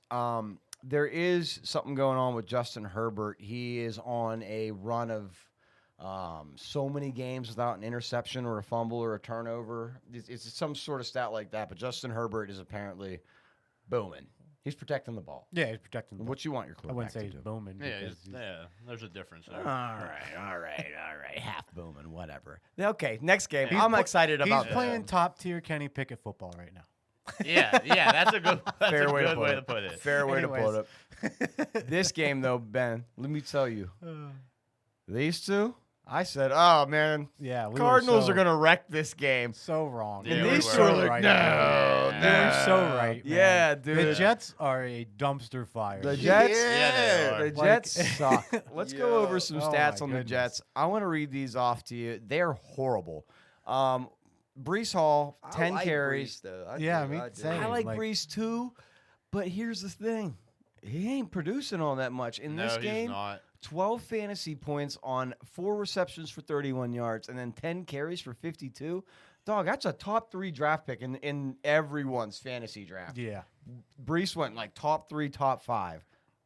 There is something going on with Justin Herbert. He is on a run of So many games without an interception or a fumble or a turnover. It's some sort of stat like that. But Justin Herbert is apparently booming. He's protecting the ball. Yeah, he's protecting the ball. What you want your I wouldn't quarterback say to he's do? booming. Yeah, because he's- there's a difference there. All right. Half booming, whatever. Okay, next game. He's I'm pl- excited about He's playing top tier Kenny Pickett football right now. Yeah, that's a good, Fair a way good to way put to put it. Fair way to Anyways. put it. This game, though, Ben, let me tell you, these two, I said, oh, man, Yeah, we Cardinals were are going to wreck this game. so wrong. Yeah, And we these were. two are So like, right, no, man. Yeah. They were so no. right. Man. Yeah, The dude. Jets are a dumpster fire. The Jets, Yeah, they are. the Like- Jets suck. Let's go Yo. over some Oh stats my on the goodness. Jets. I want to read these off to you. They're horrible. Brees Hall, 10 carries. Yeah, me same. I like Like- Brees too, but here's the thing. He ain't producing all that much. In No, this he's game, not. 12 fantasy points on 4 receptions for 31 yards and then 10 carries for 52. Dog, that's a top 3 draft pick in everyone's fantasy draft. Yeah. Brees went like top 3, top 5.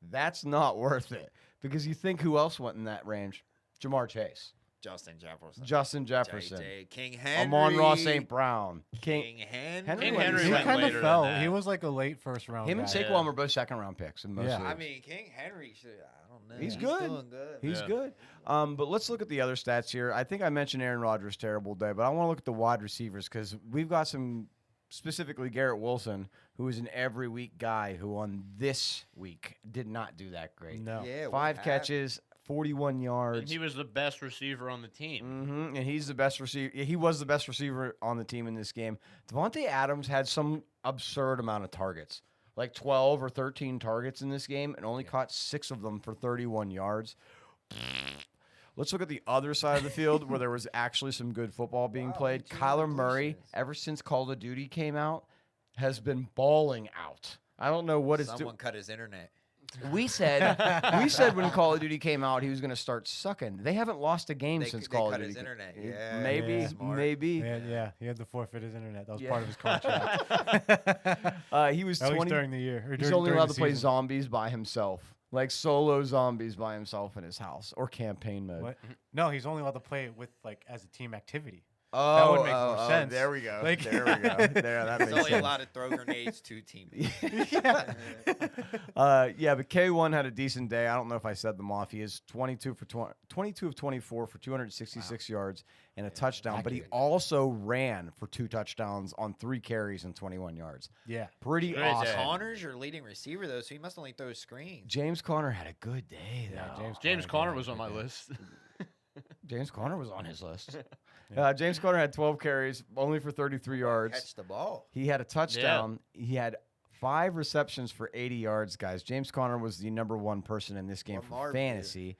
That's not worth it because you think who else went in that range? Jamar Chase, Justin Jefferson. Justin Jefferson, JJ, King Henry. Amon Ross St. Brown, King Henry. Henry King went- Henry He went kind of later than fell. that. He was like a late first round. him and guy. Saquon Yeah. were both second-round picks in most Yeah. leagues. I mean, King Henry should. I don't know. He's good. Doing good. He's Yeah. good. But let's look at the other stats here. I think I mentioned Aaron Rodgers' terrible day, but I want to look at the wide receivers because we've got some, specifically Garrett Wilson, who is an every week guy who on this week did not do that great. No. Yeah. what 5 happened? catches, 41 And yards. he was the best receiver on the team. And he's the best receiver. He was the best receiver on the team in this game. Devontae Adams had some absurd amount of targets, like 12 or 13 targets in this game, and only caught 6 of them for 31 yards. Let's look at the other side of the field where there was actually some good football being Wow, played. Jalen Kyler Murray, Parsons. ever since Call of Duty came out, has been balling out. I don't know what it's doing. Someone cut his internet. We said when Call of Duty came out, he was going to start sucking. They haven't lost a game They- since they Call cut of his Duty. internet. It- Yeah, maybe, yeah. Smart. maybe. Yeah, he had to forfeit his internet. That was Yeah. part of his contract. He was At least 20. during the year. Or He's during, only during allowed the to play season. zombies by himself, like solo zombies by himself in his house or campaign mode. What? No, he's only allowed to play it with like as a team activity. Oh, would make more sense. There we go. Like- there we go. There, that He's makes only sense. allowed to throw grenades to teammates. Yeah, but K1 had a decent day. I don't know if I said them off. He is 22 of 24 for 266 yards and a touchdown, but he accurate. also ran for 2 touchdowns on 3 carries and 21 yards. Yeah. Pretty Great awesome. day. Connor's your leading receiver, though, so he must only throw screens. James Conner had a good day, though. Yeah, James Conner Conner did was have on a my good day. list. James Conner was on his list. James Conner had 12 carries, only for 33 yards. Catch the ball. He had a touchdown. He had 5 receptions for 80 yards, guys. James Conner was the number 1 person in this game Lamar for did. fantasy.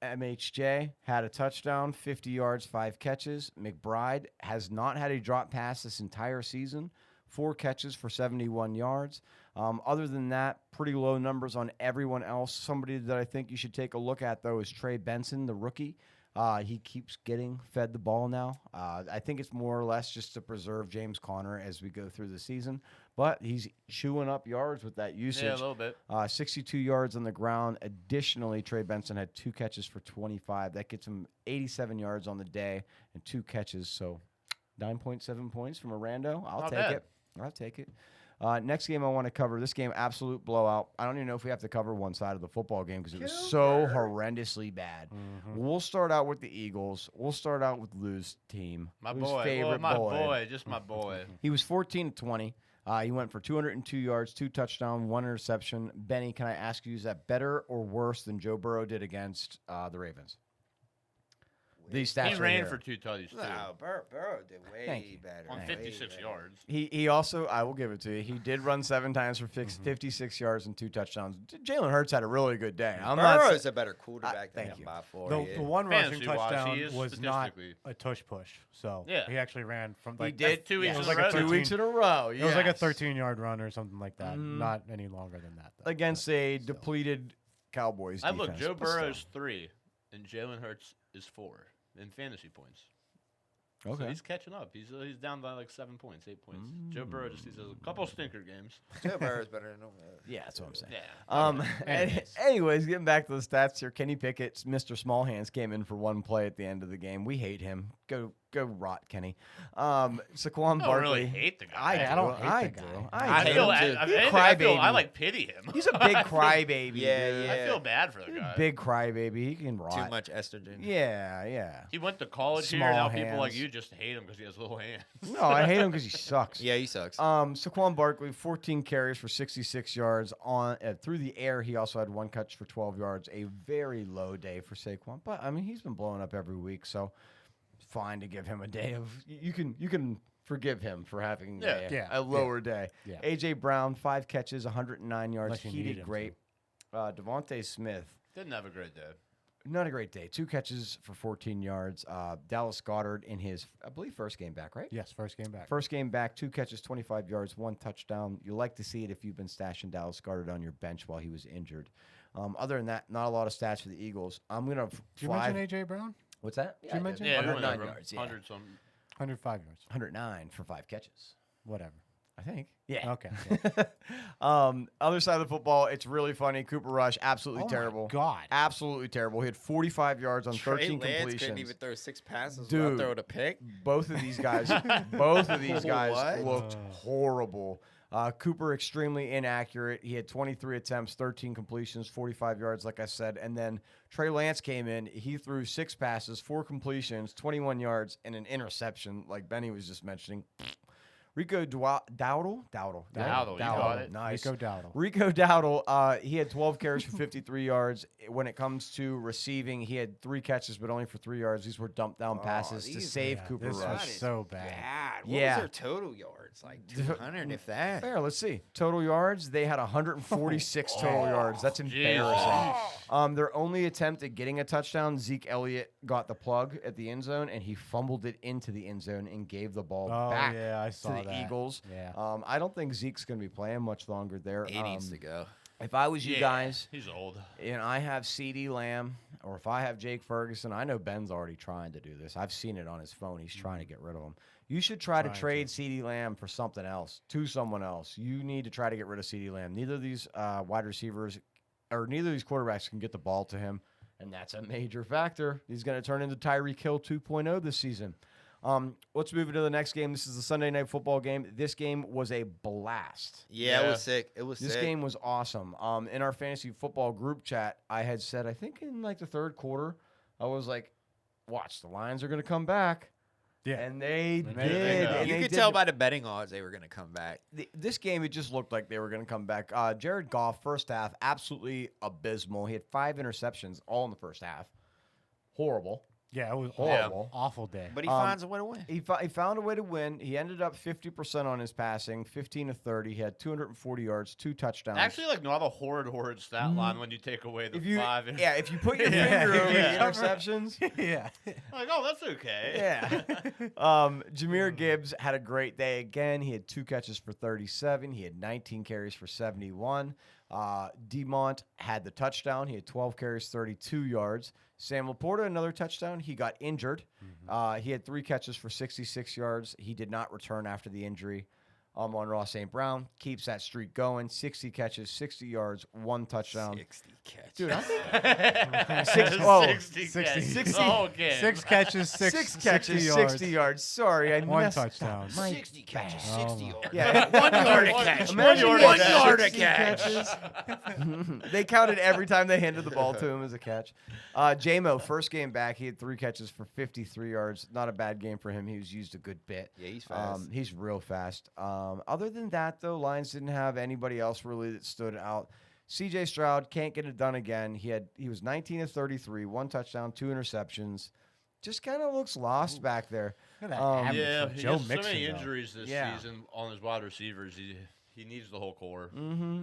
MHJ had a touchdown, 50 yards, 5 catches. McBride has not had a drop pass this entire season, 4 catches for 71 yards. Other than that, pretty low numbers on everyone else. Somebody that I think you should take a look at, though, is Trey Benson, the rookie. He keeps getting fed the ball now. I think it's more or less just to preserve James Conner as we go through the season. But he's chewing up yards with that usage. Yeah, a little bit. 62 yards on the ground. Additionally, Trey Benson had 2 catches for 25. That gets him 87 yards on the day and 2 catches. So 9.7 points from a rando. I'll Not take bad. it. I'll take it. Next game I want to cover. This game, absolute blowout. I don't even know if we have to cover one side of the football game because it was so horrendously bad. We'll start out with the Eagles. We'll start out with Lou's team. My Lou's boy. favorite my boy. Just my boy. He was 14 to 20. He went for 202 yards, 2 touchdowns, 1 interception. Benny, can I ask you, is that better or worse than Joe Burrow did against the Ravens? These stats He right ran here. for 2 tutties, too. No, Burrow did Thank you. way better. On way 56 better. yards. He also, I will give it to you, he did run 7 times for 56 yards and 2 touchdowns. Jalen Hurts had a really good day. I'm not Burrow's sa- a better quarterback than thank him you. by far. The, yeah. the one rushing Fantasy-wise, touchdown he is was not statistically- a tush push. So Yeah. he actually ran from He like did 2 weeks it was in like a a row. 2 weeks in a row. It was like a yes. 13-yard run or something like that. Mhm. Not any longer than that. Though. Against But a still. depleted Cowboys I defense. look, Joe but still. Burrow's 3, and Jalen Hurts is 4 in fantasy points. Okay. So he's catching up. He's down by like 7 points, 8 points. Joe Burrow just needs a couple stinker games. Joe Burrow's better than him. Yeah, that's what I'm saying. Yeah. Anyways, getting back to the stats here, Kenny Pickett's Mr. Small Hands came in for one play at the end of the game. We hate him. Go rot, Kenny. Saquon I don't Barkley. really hate the guy. I don't do. hate I the do. guy. I I do. feel, him too. I, He's a I feel, crybaby. I like pity him. He's a big crybaby. Yeah, dude. yeah. I feel bad for the He's a guy. big crybaby. He can rot. Too much estrogen. Yeah. He went to college here. Small Now people like hands. you just hate him because he has little hands. No, I hate him because he sucks. Yeah, he sucks. Saquon Barkley, 14 carries for 66 yards on through the air. He also had one catch for 12 yards. A very low day for Saquon, but I mean he's been blowing up every week, so fine to give him a day of. You can forgive him for having a lower day. Yeah. AJ Brown, 5 catches, 109 yards. Unless you He need did him great. Devontae Smith, Didn't have a great day. not a great day. 2 catches for 14 yards. Dallas Goedert in his, I believe, first game back, right? Yes, first game back. First game back, 2 catches, 25 yards, 1 touchdown. You like to see it if you've been stashing Dallas Goedert on your bench while he was injured. Other than that, not a lot of stats for the Eagles. I'm going to Did you fly. mention AJ Brown? What's that? Did you mention? Yeah, 109 whatever. yards. Yeah. 100 some. 105 yards. 109 for 5 catches, Whatever. I think. Yeah. Okay. Other side of the football, it's really funny. Cooper Rush, absolutely Oh my terrible. God. Absolutely terrible. He had 45 yards on Trey 13 Lance completions. couldn't even throw 6 passes Dude. without throwing a pick. Both of these guys, What? looked horrible. Cooper extremely inaccurate. He had 23 attempts, 13 completions, 45 yards, like I said. And then Trey Lance came in. He threw 6 passes, 4 completions, 21 yards, and an interception, like Benny was just mentioning. Rico Dowdle. Dowdle, you got it. Nice. Rico Dowdle. Rico Dowdle, he had 12 carries for 53 yards. When it comes to receiving, he had 3 catches, but only for 3 yards. These were dumped down passes to these- save Yeah, Cooper this Rush. was so bad. Bad. What Yeah. was their total yards? Like 200, if that. Fair, let's see. Total yards, they had 146 total yards. That's embarrassing. Their only attempt at getting a touchdown, Zeke Elliott got the plug at the end zone, and he fumbled it into the end zone and gave the ball Oh, back yeah, I to saw the that. Eagles. Yeah. I don't think Zeke's going to be playing much longer there. He needs to go. If I was you Yeah, guys, he's old. and I have CeeDee Lamb, or if I have Jake Ferguson, I know Ben's already trying to do this. I've seen it on his phone. He's trying to get rid of him. You should try to Trying to. trade CeeDee Lamb for something else, to someone else. You need to try to get rid of CeeDee Lamb. Neither of these wide receivers, or neither of these quarterbacks can get the ball to him, and that's a major factor. He's going to turn into Tyreek Hill 2.0 this season. Let's move into the next game. This is the Sunday Night Football game. This game was a blast. Yeah, it Yeah. was sick. It was This sick. game was awesome. In our fantasy football group chat, I had said, I think in like the third quarter, I was like, watch, the Lions are going to come back. Yeah. And they And did. they did. and You they could did. tell by the betting odds they were going to come back. This game, it just looked like they were going to come back. Jared Goff, first half, absolutely abysmal. He had 5 interceptions all in the first half. Horrible. Yeah, it was Horrible. awful day. But he finds a way to win. He found a way to win. He ended up 50% on his passing, 15 to 30. He had 240 yards, 2 touchdowns. Actually, like not a horrid stat line when you take away the if you 5. if you put your Yeah. finger over Yeah. the interceptions, yeah. Like, oh, that's okay. yeah. Jameer Gibbs had a great day again. He had 2 catches for 37. He had 19 carries for 71. Demont had the touchdown. He had 12 carries, 32 yards. Sam Laporta, another touchdown. He got injured. He had 3 catches for 66 yards. He did not return after the injury. On Ross St. Brown keeps that streak going. 60 catches, 60 yards, 1 touchdown. 60 catches. Dude, I think 60 catches. 60 Oh, okay. 6 catches, 6 60 catches, yards. 60 yards. Sorry, I 1 messed touchdown. up. My 60 catches, bad. 60 Oh, yards. Yeah, 1 yard a catch. Imagine 1 1 yard a yard catch. catches. They counted every time they handed the ball to him as a catch. J-Mo, first game back, he had 3 catches for 53 yards. Not a bad game for him. He was used a good bit. Yeah, he's fast. He's real fast. Other than that, though, Lions didn't have anybody else really that stood out. C.J. Stroud can't get it done again. He was 19 of 33, 1 touchdown, 2 interceptions. Just kind of looks lost back there. Look at that average Yeah, from he Joe has so Mixon. many though. injuries this Yeah. season on his wide receivers. He needs the whole core.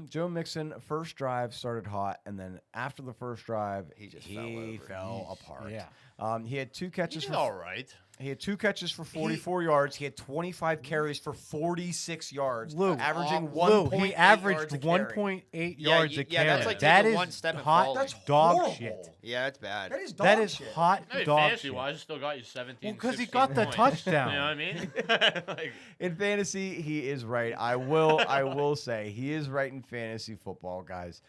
Joe Mixon, first drive started hot, and then after the first drive, He just he fell over. fell apart. Yeah. He had 2 catches He's for all right. He had 2 catches for 44 yards. He had 25 carries for 46 yards, averaging 1.8 he averaged yards a carry. 1.8 Yeah, yards a carry. that's like that taking is one step and hot falling. That's dog horrible. shit. Yeah, it's bad. That is dog That is shit. hot Hey, dog fantasy shit. wise, still got you 17. Well, 'cause he 16 got the points. touchdown. You know what I mean? Like, In fantasy, he is right. I will say he is right in fantasy football, guys.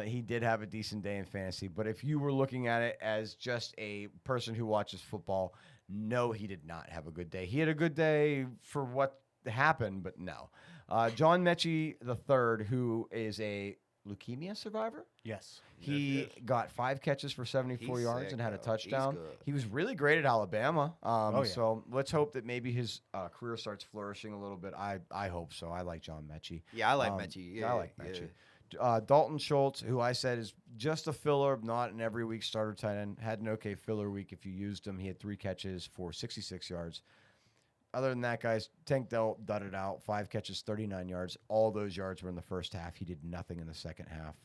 He did have a decent day in fantasy, but if you were looking at it as just a person who watches football, no, he did not have a good day. He had a good day for what happened, but no. John Mechie III, who is a leukemia survivor, Yes. he got 5 catches for 74 He's yards sick, and had a though. touchdown. He's good. He was really great at Alabama. Yeah. So let's hope that maybe his career starts flourishing a little bit. I hope so. I like John Mechie. Yeah, I like Mechie. Yeah, I like yeah. Mechie. Dalton Schultz, who I said is just a filler, not an every week starter tight end, had an okay filler week if you used him. He had 3 catches for 66 yards. Other than that, guys, Tank Dell dudded out, 5 catches, 39 yards. All those yards were in the first half. He did nothing in the second half.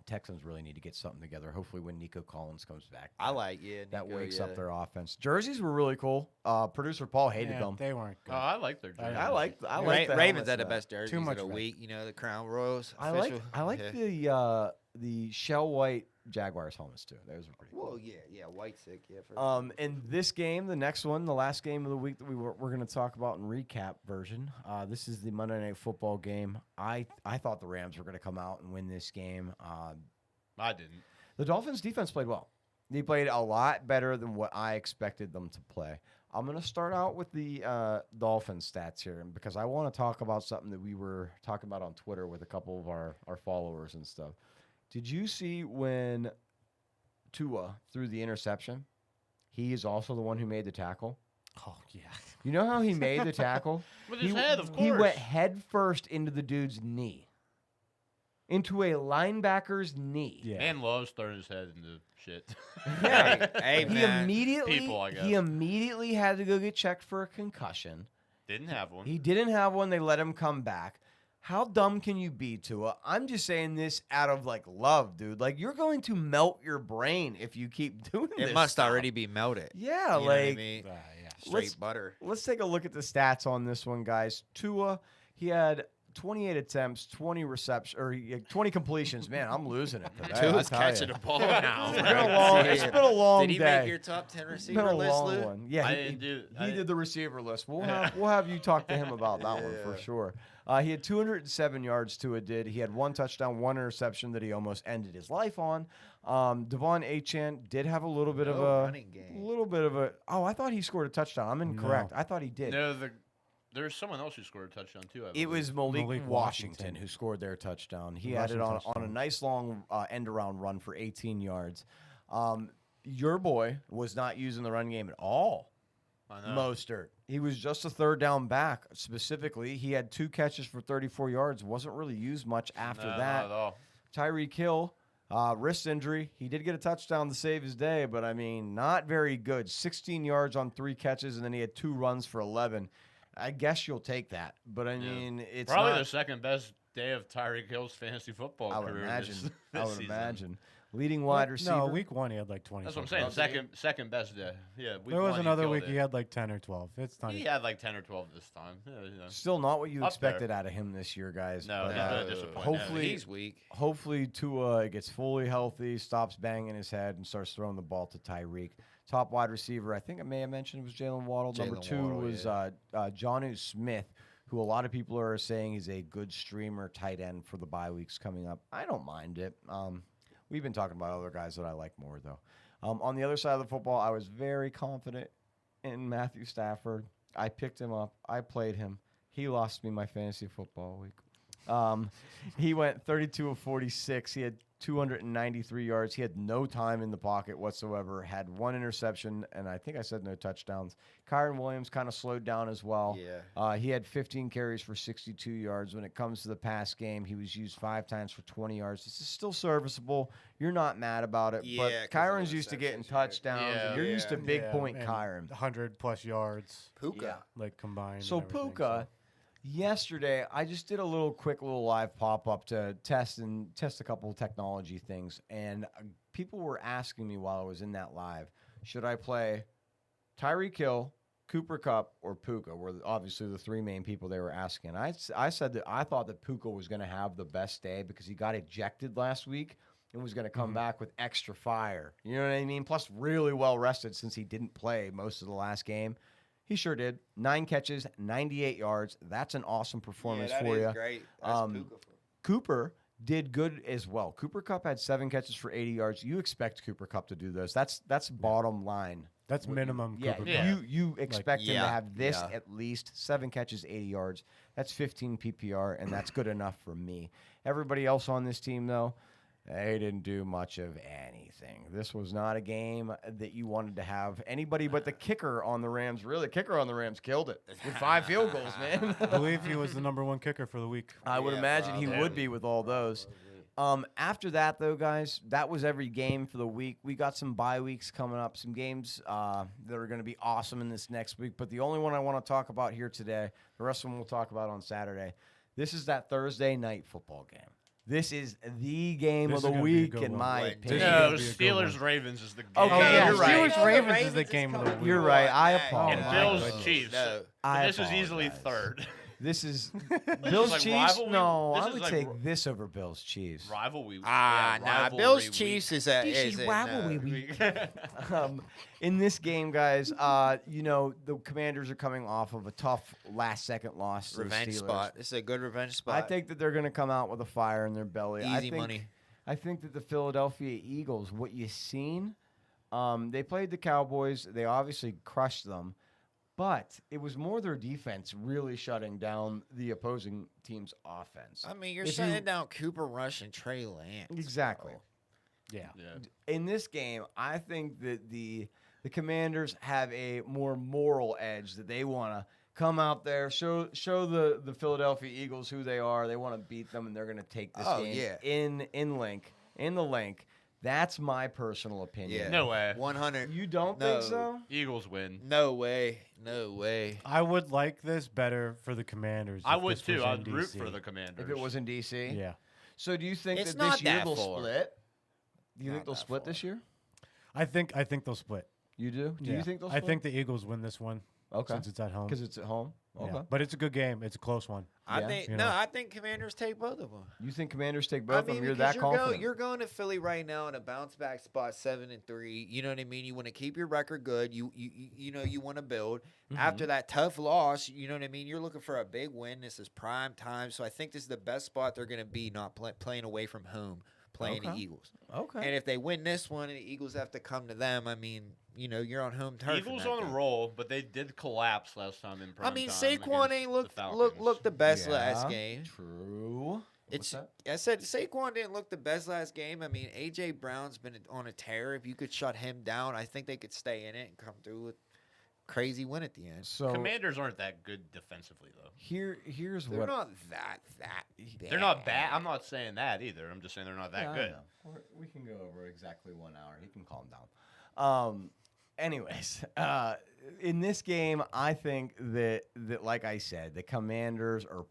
Texans really need to get something together. Hopefully, when Nico Collins comes back, I like that Nico, wakes yeah. up their offense. Jerseys were really cool. Producer Paul hated Yeah, them. they weren't good. I like their jersey. I like Ra- the Ravens helmets had the of that. best jerseys much of the red. week. You know, the Crown Royals. I official. like Yeah. the shell white Jaguars helmets too. Those were pretty cool. Well, yeah, white sick, yeah. For In this game, the next one, the last game of the week that we're going to talk about in recap version. This is the Monday Night Football game. I thought the Rams were going to come out and win this game. I didn't. The Dolphins' defense played well. They played a lot better than what I expected them to play. I'm going to start out with the Dolphins stats here because I want to talk about something that we were talking about on Twitter with a couple of our followers and stuff. Did you see when Tua threw the interception? He is also the one who made the tackle. Oh, yeah. You know how he made the tackle? With his head, of course. He went head first into the dude's knee. Into a linebacker's knee. Yeah. Man loves throwing his head into shit. Yeah. hey, He man. immediately People, I guess. he immediately had to go get checked for a concussion. Didn't have one. He didn't have one. They let him come back. How dumb can you be, Tua? I'm just saying this out of like love, dude. Like you're going to melt your brain if you keep doing this. It must stuff. already be melted. Yeah, You know what I like mean? Yeah. Straight let's- butter. let's take a look at the stats on this one, guys. Tua, he had 28 attempts, 20 receptions, or 20 completions. Man, I'm losing it today. I Tua's tell catching ya. the ball now. It's been a long, it's been a long Did he day. make your top 10 It's been receiver a list, long Lou? one. Yeah, I he, didn't do- he I- did the receiver list. We'll have you talk to him about that one for Yeah. sure. He had 207 yards. Tua did. He had 1 touchdown, 1 interception that he almost ended his life on. Devon Achane did have a little bit of No a running game. Oh, I thought he scored a touchdown. I'm incorrect. No. I thought he did. No, there's someone else who scored a touchdown too. I It believe. was Malik Malik Washington Washington who scored their touchdown. He The had it rushing on a touchdown. nice long end around run for 18 yards. Your boy was not using the run game at all. I know. Mostert. He was just a third down back. Specifically, he had 2 catches for 34 yards. Wasn't really used much after No, that. Not at all. Tyreek Hill, wrist injury. He did get a touchdown to save his day, but I mean, not very good. 16 yards on 3 catches, and then he had 2 runs for 11. I guess you'll take that, but I Yeah. mean, it's Probably not, the second best day of Tyreek Hill's fantasy football I would career. imagine. This I would season. imagine. Leading wide receiver. No, week 1 he had like 20. That's what I'm saying. something. Second best day. Yeah. Week There was one, he another killed week it. he had like 10 or 12. It's not. He had like 10 or 12 this time. Yeah, you know. Still not what you Up there. expected out of him this year, guys. No, but, he's really disappointing. hopefully- he's weak. Hopefully Tua gets fully healthy, stops banging his head, and starts throwing the ball to Tyreek. Top wide receiver, I think I may have mentioned it was Jalen Waddle. Number Jalen 2 Waddle, was Jonnu Smith, who a lot of people are saying is a good streamer tight end for the bye weeks coming up. I don't mind it. We've been talking about other guys that I like more, though. On the other side of the football, I was very confident in Matthew Stafford. I picked him up. I played him. He lost me my fantasy football week. He went 32 of 46. He had 293 yards. He had no time in the pocket whatsoever. Had 1 interception, and I think I said no touchdowns. Kyron Williams kind of slowed down as well. Yeah. He had 15 carries for 62 yards. When it comes to the pass game, he was used 5 times for 20 yards. This is still serviceable. You're not mad about it, Yeah, but 'cause of Kyron's the used to getting interceptions, right? touchdowns. Yeah. and you're used to Yeah. big Yeah, point and Kyron. 100+ yards, Puka. like combined. So and everything, Puka, yesterday I just did a quick little live pop up to test a couple of technology things, and people were asking me while I was in that live, should I play Tyreek Hill, Cooper Cup, or Puka were obviously the three main people they were asking. I said that I thought that Puka was going to have the best day because he got ejected last week and was going to come back with extra fire. You know what I mean? Plus, really well rested since he didn't play most of the last game. He sure did. 9 catches, 98 yards. That's an awesome performance for you. Great. That's Puka. Cooper did good as well. Cooper Cup had 7 catches for 80 yards. You expect Cooper Cup to do this. That's bottom line. That's minimum. Yeah, Cooper Yeah. Cup. you expect him to have this yeah. at least 7 catches, 80 yards. That's 15 PPR, and that's good enough for me. Everybody else on this team, though, they didn't do much of anything. This was not a game that you wanted to have anybody but the kicker on the Rams. Really, kicker on the Rams killed it with 5 field goals, man. I believe he was the #1 kicker for the week. I would Yeah, imagine he probably. would be with all those. After that, though, guys, that was every game for the week. We got some bye weeks coming up, some games that are going to be awesome in this next week. But the only one I want to talk about here today, the rest of them we'll talk about on Saturday. This is that Thursday night football game. This is the game This of the is gonna be a week, good in one. my Wait, opinion. This is No, gonna be a good Steelers one. Ravens is the game. Okay, yeah, you're right. Steelers Ravens is the game of the week. You're right. I And apologize. Bills goodness. Chiefs. No. I This is easily apologize. third. This is is Bills like Chiefs. rivalry- No, this I is would like take ri- this over Bills Chiefs. Rivalry. Nah. rivalry Bills week. Chiefs is a rivalry no. week. In this game, guys, the Commanders are coming off of a tough last-second loss to Revenge the Steelers. spot. This is a good revenge spot. I think that they're going to come out with a fire in their belly. Easy money. I think that the Philadelphia Eagles, what you seen, they played the Cowboys. They obviously crushed them. But it was more their defense really shutting down the opposing team's offense. I mean, you're If shutting you- down Cooper Rush and Trey Lance. Exactly. bro. Yeah. Yeah. In this game, I think that the Commanders have a more moral edge that they want to come out there, show the Philadelphia Eagles who they are. They want to beat them, and they're going to take this Oh, game yeah. in the link. That's my personal opinion. Yeah. No way. 100. You don't No. think so? Eagles win. No way. No way. I would like this better for the Commanders. I if would this was too. in I'd root DC. for the Commanders. If it was in DC? Yeah. So do you think It's that this not year that they'll far. split? Do you think Not they'll that split far. this year? I think they'll split. You do? Do Yeah. you think they'll I split? think the Eagles win this one Okay. since it's at home. Because it's at home? Yeah. Okay. But it's a good game. It's a close one. I Yeah. think You no. know. I think Commanders take both of them. You think Commanders take both of them? You're because that confident? You're going to Philly right now in a bounce back spot, 7-3. You know what I mean? You want to keep your record good. You want to build. Mm-hmm. After that tough loss, you know what I mean? You're looking for a big win. This is prime time. So I think this is the best spot they're going to be, not playing away from home, playing the Okay. Eagles. Okay. And if they win this one and the Eagles have to come to them, I mean, you're on home turf. in Eagles that on a game. roll, but they did collapse last time in prime I mean, time Saquon against ain't the look Falcons. the best last Yeah. game. True. What's It's. that? I said Saquon didn't look the best last game. I mean, AJ Brown's been on a tear. If you could shut him down, I think they could stay in it and come through with crazy win at the end. So Commanders aren't that good defensively though. here's They're what not that bad. They're not bad. I'm not saying that either. I'm just saying they're not that Yeah, I good. know. We can go over exactly 1 hour. He can calm down. Anyways, in this game, I think that like I said, the Commanders are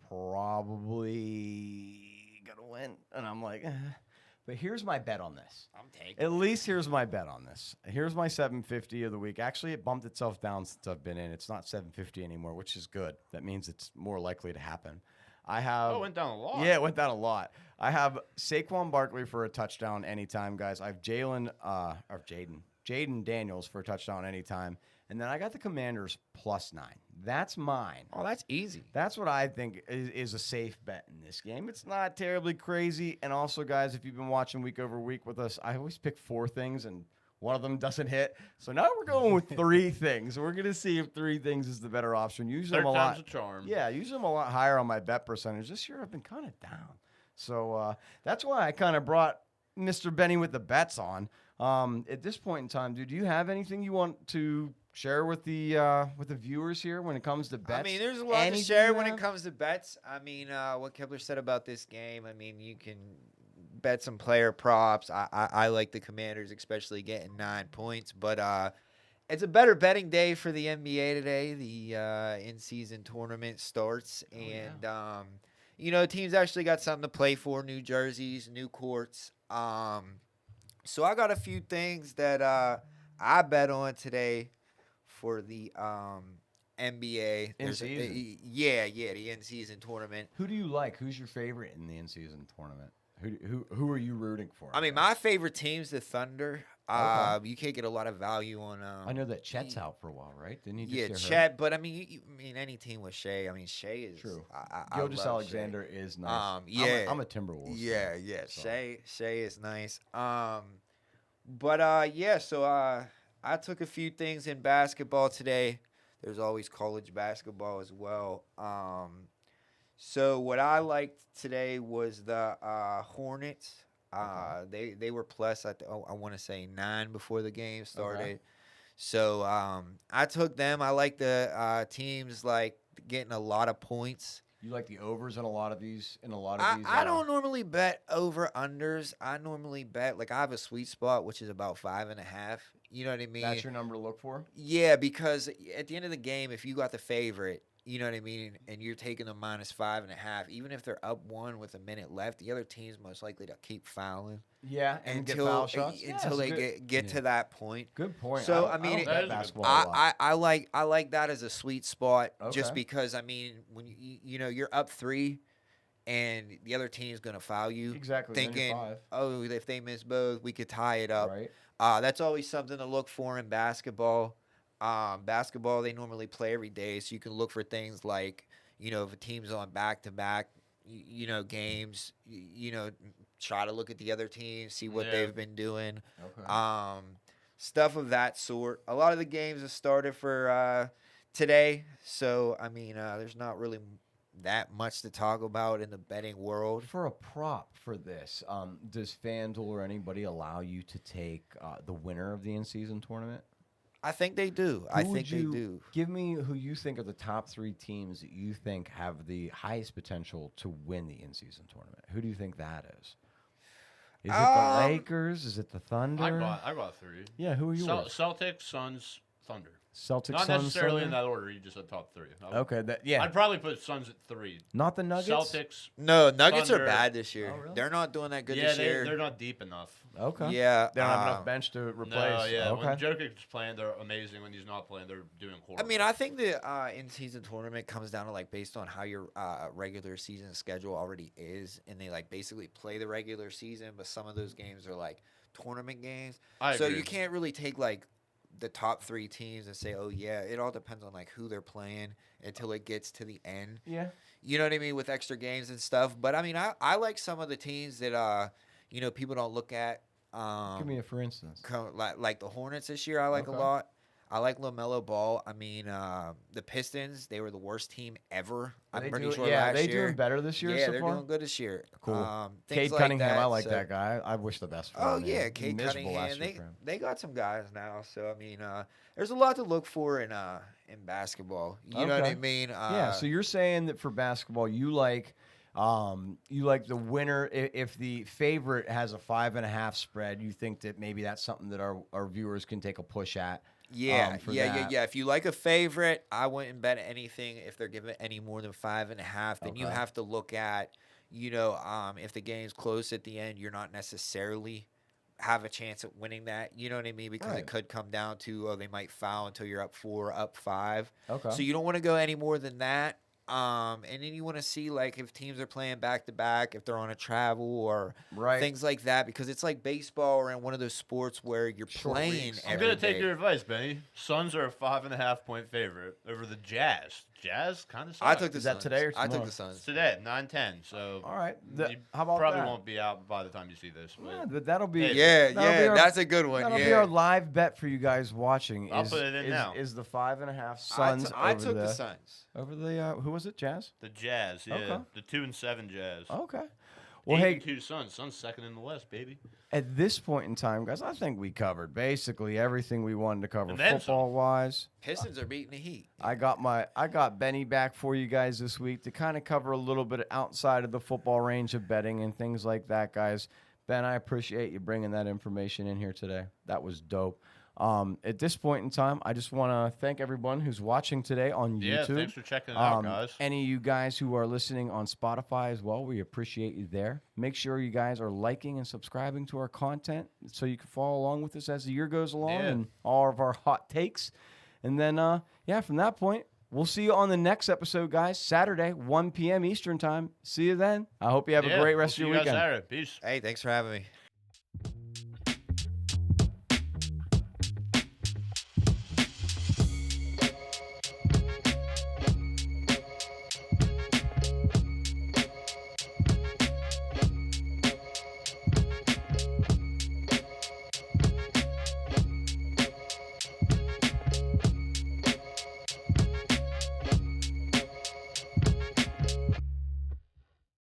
probably gonna win, and I'm like, but here's my bet on this. I'm taking. At least here's my bet on this. Here's my 750 of the week. Actually, it bumped itself down since I've been in. It's not 750 anymore, which is good. That means it's more likely to happen. I have. Oh, it went down a lot. Yeah, it went down a lot. I have Saquon Barkley for a touchdown anytime, guys. I have Jaden Daniels for a touchdown anytime. And then I got the Commanders +9. That's mine. Oh, that's easy. That's what I think is a safe bet in this game. It's not terribly crazy. And also, guys, if you've been watching week over week with us, I always pick 4 things and one of them doesn't hit. So now we're going with 3 things. We're going to see if 3 things is the better option. Usually I'm Third a lot. time's a charm. Yeah, usually I'm a lot higher on my bet percentage. This year I've been kind of down. So that's why I kind of brought Mr. Benny with the bets on. At this point in time, dude, do you have anything you want to share with the viewers here when it comes to bets? I mean, there's a lot to Anything share you when it have? comes to bets. I mean, what Kepler said about this game. I mean, you can bet some player props. I like the Commanders, especially getting 9 points. But it's a better betting day for the NBA today. The in-season tournament starts, and teams actually got something to play for: new jerseys, new courts. So I got a few things that I bet on today for the NBA. There's a- In-season. yeah, the in-season tournament. Who do you like? Who's your favorite in the in-season tournament? Who are you rooting for? I mean, guess? my favorite team's the Thunder. Okay. You can't get a lot of value on. I know that Chet's out for a while, right? Didn't he just Yeah, get hurt? Chet, but I mean, I mean, any team with Shea. I mean, Shea is True. I Gilgeous love Alexander is nice. yeah. I'm a Timberwolves. Yeah, fan, yeah. so. Shea is nice. But yeah. So I took a few things in basketball today. There's always college basketball as well. So what I liked today was the Hornets. They were plus I want to say 9 before the game started. So I took them. I like the teams like getting a lot of points. You like the overs in a lot of these? I don't normally bet over unders. I normally bet like I have a sweet spot which is about 5.5. You know what I mean? That's your number to look for. Yeah, because at the end of the game, if you got the favorite, you know what I mean, and you're taking them minus 5.5, even if they're up 1 with a minute left, the other team's most likely to keep fouling Yeah, and get until foul shots. until they get to that point. Good point. So, I I mean, don't that bet is a good basketball a lot. I like that as a sweet spot, just Okay. because I mean, when you know you're up 3, and the other team's gonna foul you, Exactly. then you're thinking, 5, oh, if they miss both, we could tie it up. right? That's always something to look for in basketball. Basketball, they normally play every day, so you can look for things like, you know, if a team's on back-to-back, you know, games, you know, try to look at the other team, see what Yeah. they've been doing, Okay. stuff of that sort. A lot of the games have started for today, so, I mean, there's not really that much to talk about in the betting world. For a prop for this, does FanDuel or anybody allow you to take the winner of the in-season tournament? I think they do. I think they do. Give me who you think are the top 3 teams that you think have the highest potential to win the in-season tournament. Who do you think that is? Is it the Lakers? Is it the Thunder? I got 3. Yeah, who are you? Celtics, Suns, Thunder. Celtics, Not Suns, necessarily in Thunder? that order. You just said top 3. Okay, yeah. I'd probably put Suns at 3. Not the Nuggets? Celtics. No, Nuggets Thunder. are bad this year. Oh, really? They're not doing that good Yeah, this year. they're not deep enough. Okay. Yeah, They don't have enough bench to replace. No, yeah. Okay. When Jokic's playing, they're amazing. When he's not playing, they're doing I horrible. mean, I think the in-season tournament comes down to like based on how your regular season schedule already is, and they like basically play the regular season, but some of those games are like tournament games. I So agree. you can't really take like the top 3 teams and say, oh yeah, it all depends on like who they're playing until it gets to the end. Yeah. You know what I mean, with extra games and stuff. But I mean, I like some of the teams that you know, people don't look at. Give me a for instance. Like the Hornets this year, I like Okay. a lot. I like LaMelo Ball. I mean, the Pistons, they were the worst team ever. Are they I'm pretty doing- sure yeah, last they year. doing better this year Yeah, so they're far? doing good this year. Cool. Things Cade like Cunningham, that, I like so- that guy. I wish the best for Oh him. yeah, man. Cade Miserable last Cunningham. year for him. They got some guys now, so I mean, there's a lot to look for in basketball. You know what I Okay. mean? Yeah, so you're saying that for basketball, you like the winner. If the favorite has a 5.5 spread, you think that maybe that's something that our viewers can take a push at. Yeah, for yeah. that. If you like a favorite, I wouldn't bet anything if they're giving any more than 5.5. Then you Okay. have to look at, you know, if the game's close at the end, you're not necessarily have a chance at winning that. You know what I mean? Because Right. it could come down to, oh, they might foul until you're up 4, up 5. Okay. So you don't want to go any more than that. And then you want to see like if teams are playing back to back, if they're on a travel or Right. things like that, because it's like baseball or in one of those sports where you're Short playing. weeks. I'm every gonna take day. your advice, Benny. Suns are a 5.5-point favorite over the Jazz. Jazz kind of. I took the Is that Suns. today or I took tomorrow? the Suns. It's today, 9-10. So All right. you How about probably that? won't be out by the time you see this. But Yeah, that'll be. Hey, that'll be our- That's a good one. That'll yeah. be our live bet for you guys watching. I'll put it in now. Is the 5.5 I Suns t- I over took the the Suns. over the who was it? Jazz. the Jazz, yeah, Okay. the 2-7 Jazz. Okay. Well, 8 hey, and 2 Suns. Suns second in the West, baby. at this point in time, guys, I think we covered basically everything we wanted to cover And then some. football wise. Pistons are beating the Heat. I got Benny back for you guys this week to kind of cover a little bit outside of the football range of betting and things like that, guys. Ben, I appreciate you bringing that information in here today. That was dope. At this point in time, I just want to thank everyone who's watching today on Yeah, YouTube. thanks for checking it out, guys. Any of you guys who are listening on Spotify as well, we appreciate you there. Make sure you guys are liking and subscribing to our content so you can follow along with us as the year goes along Yeah. and all of our hot takes. And then, from that point, we'll see you on the next episode, guys. Saturday, 1 p.m. Eastern time. See you then. I hope you have a great rest of we'll your see you guys weekend. Saturday. Peace. Hey, thanks for having me.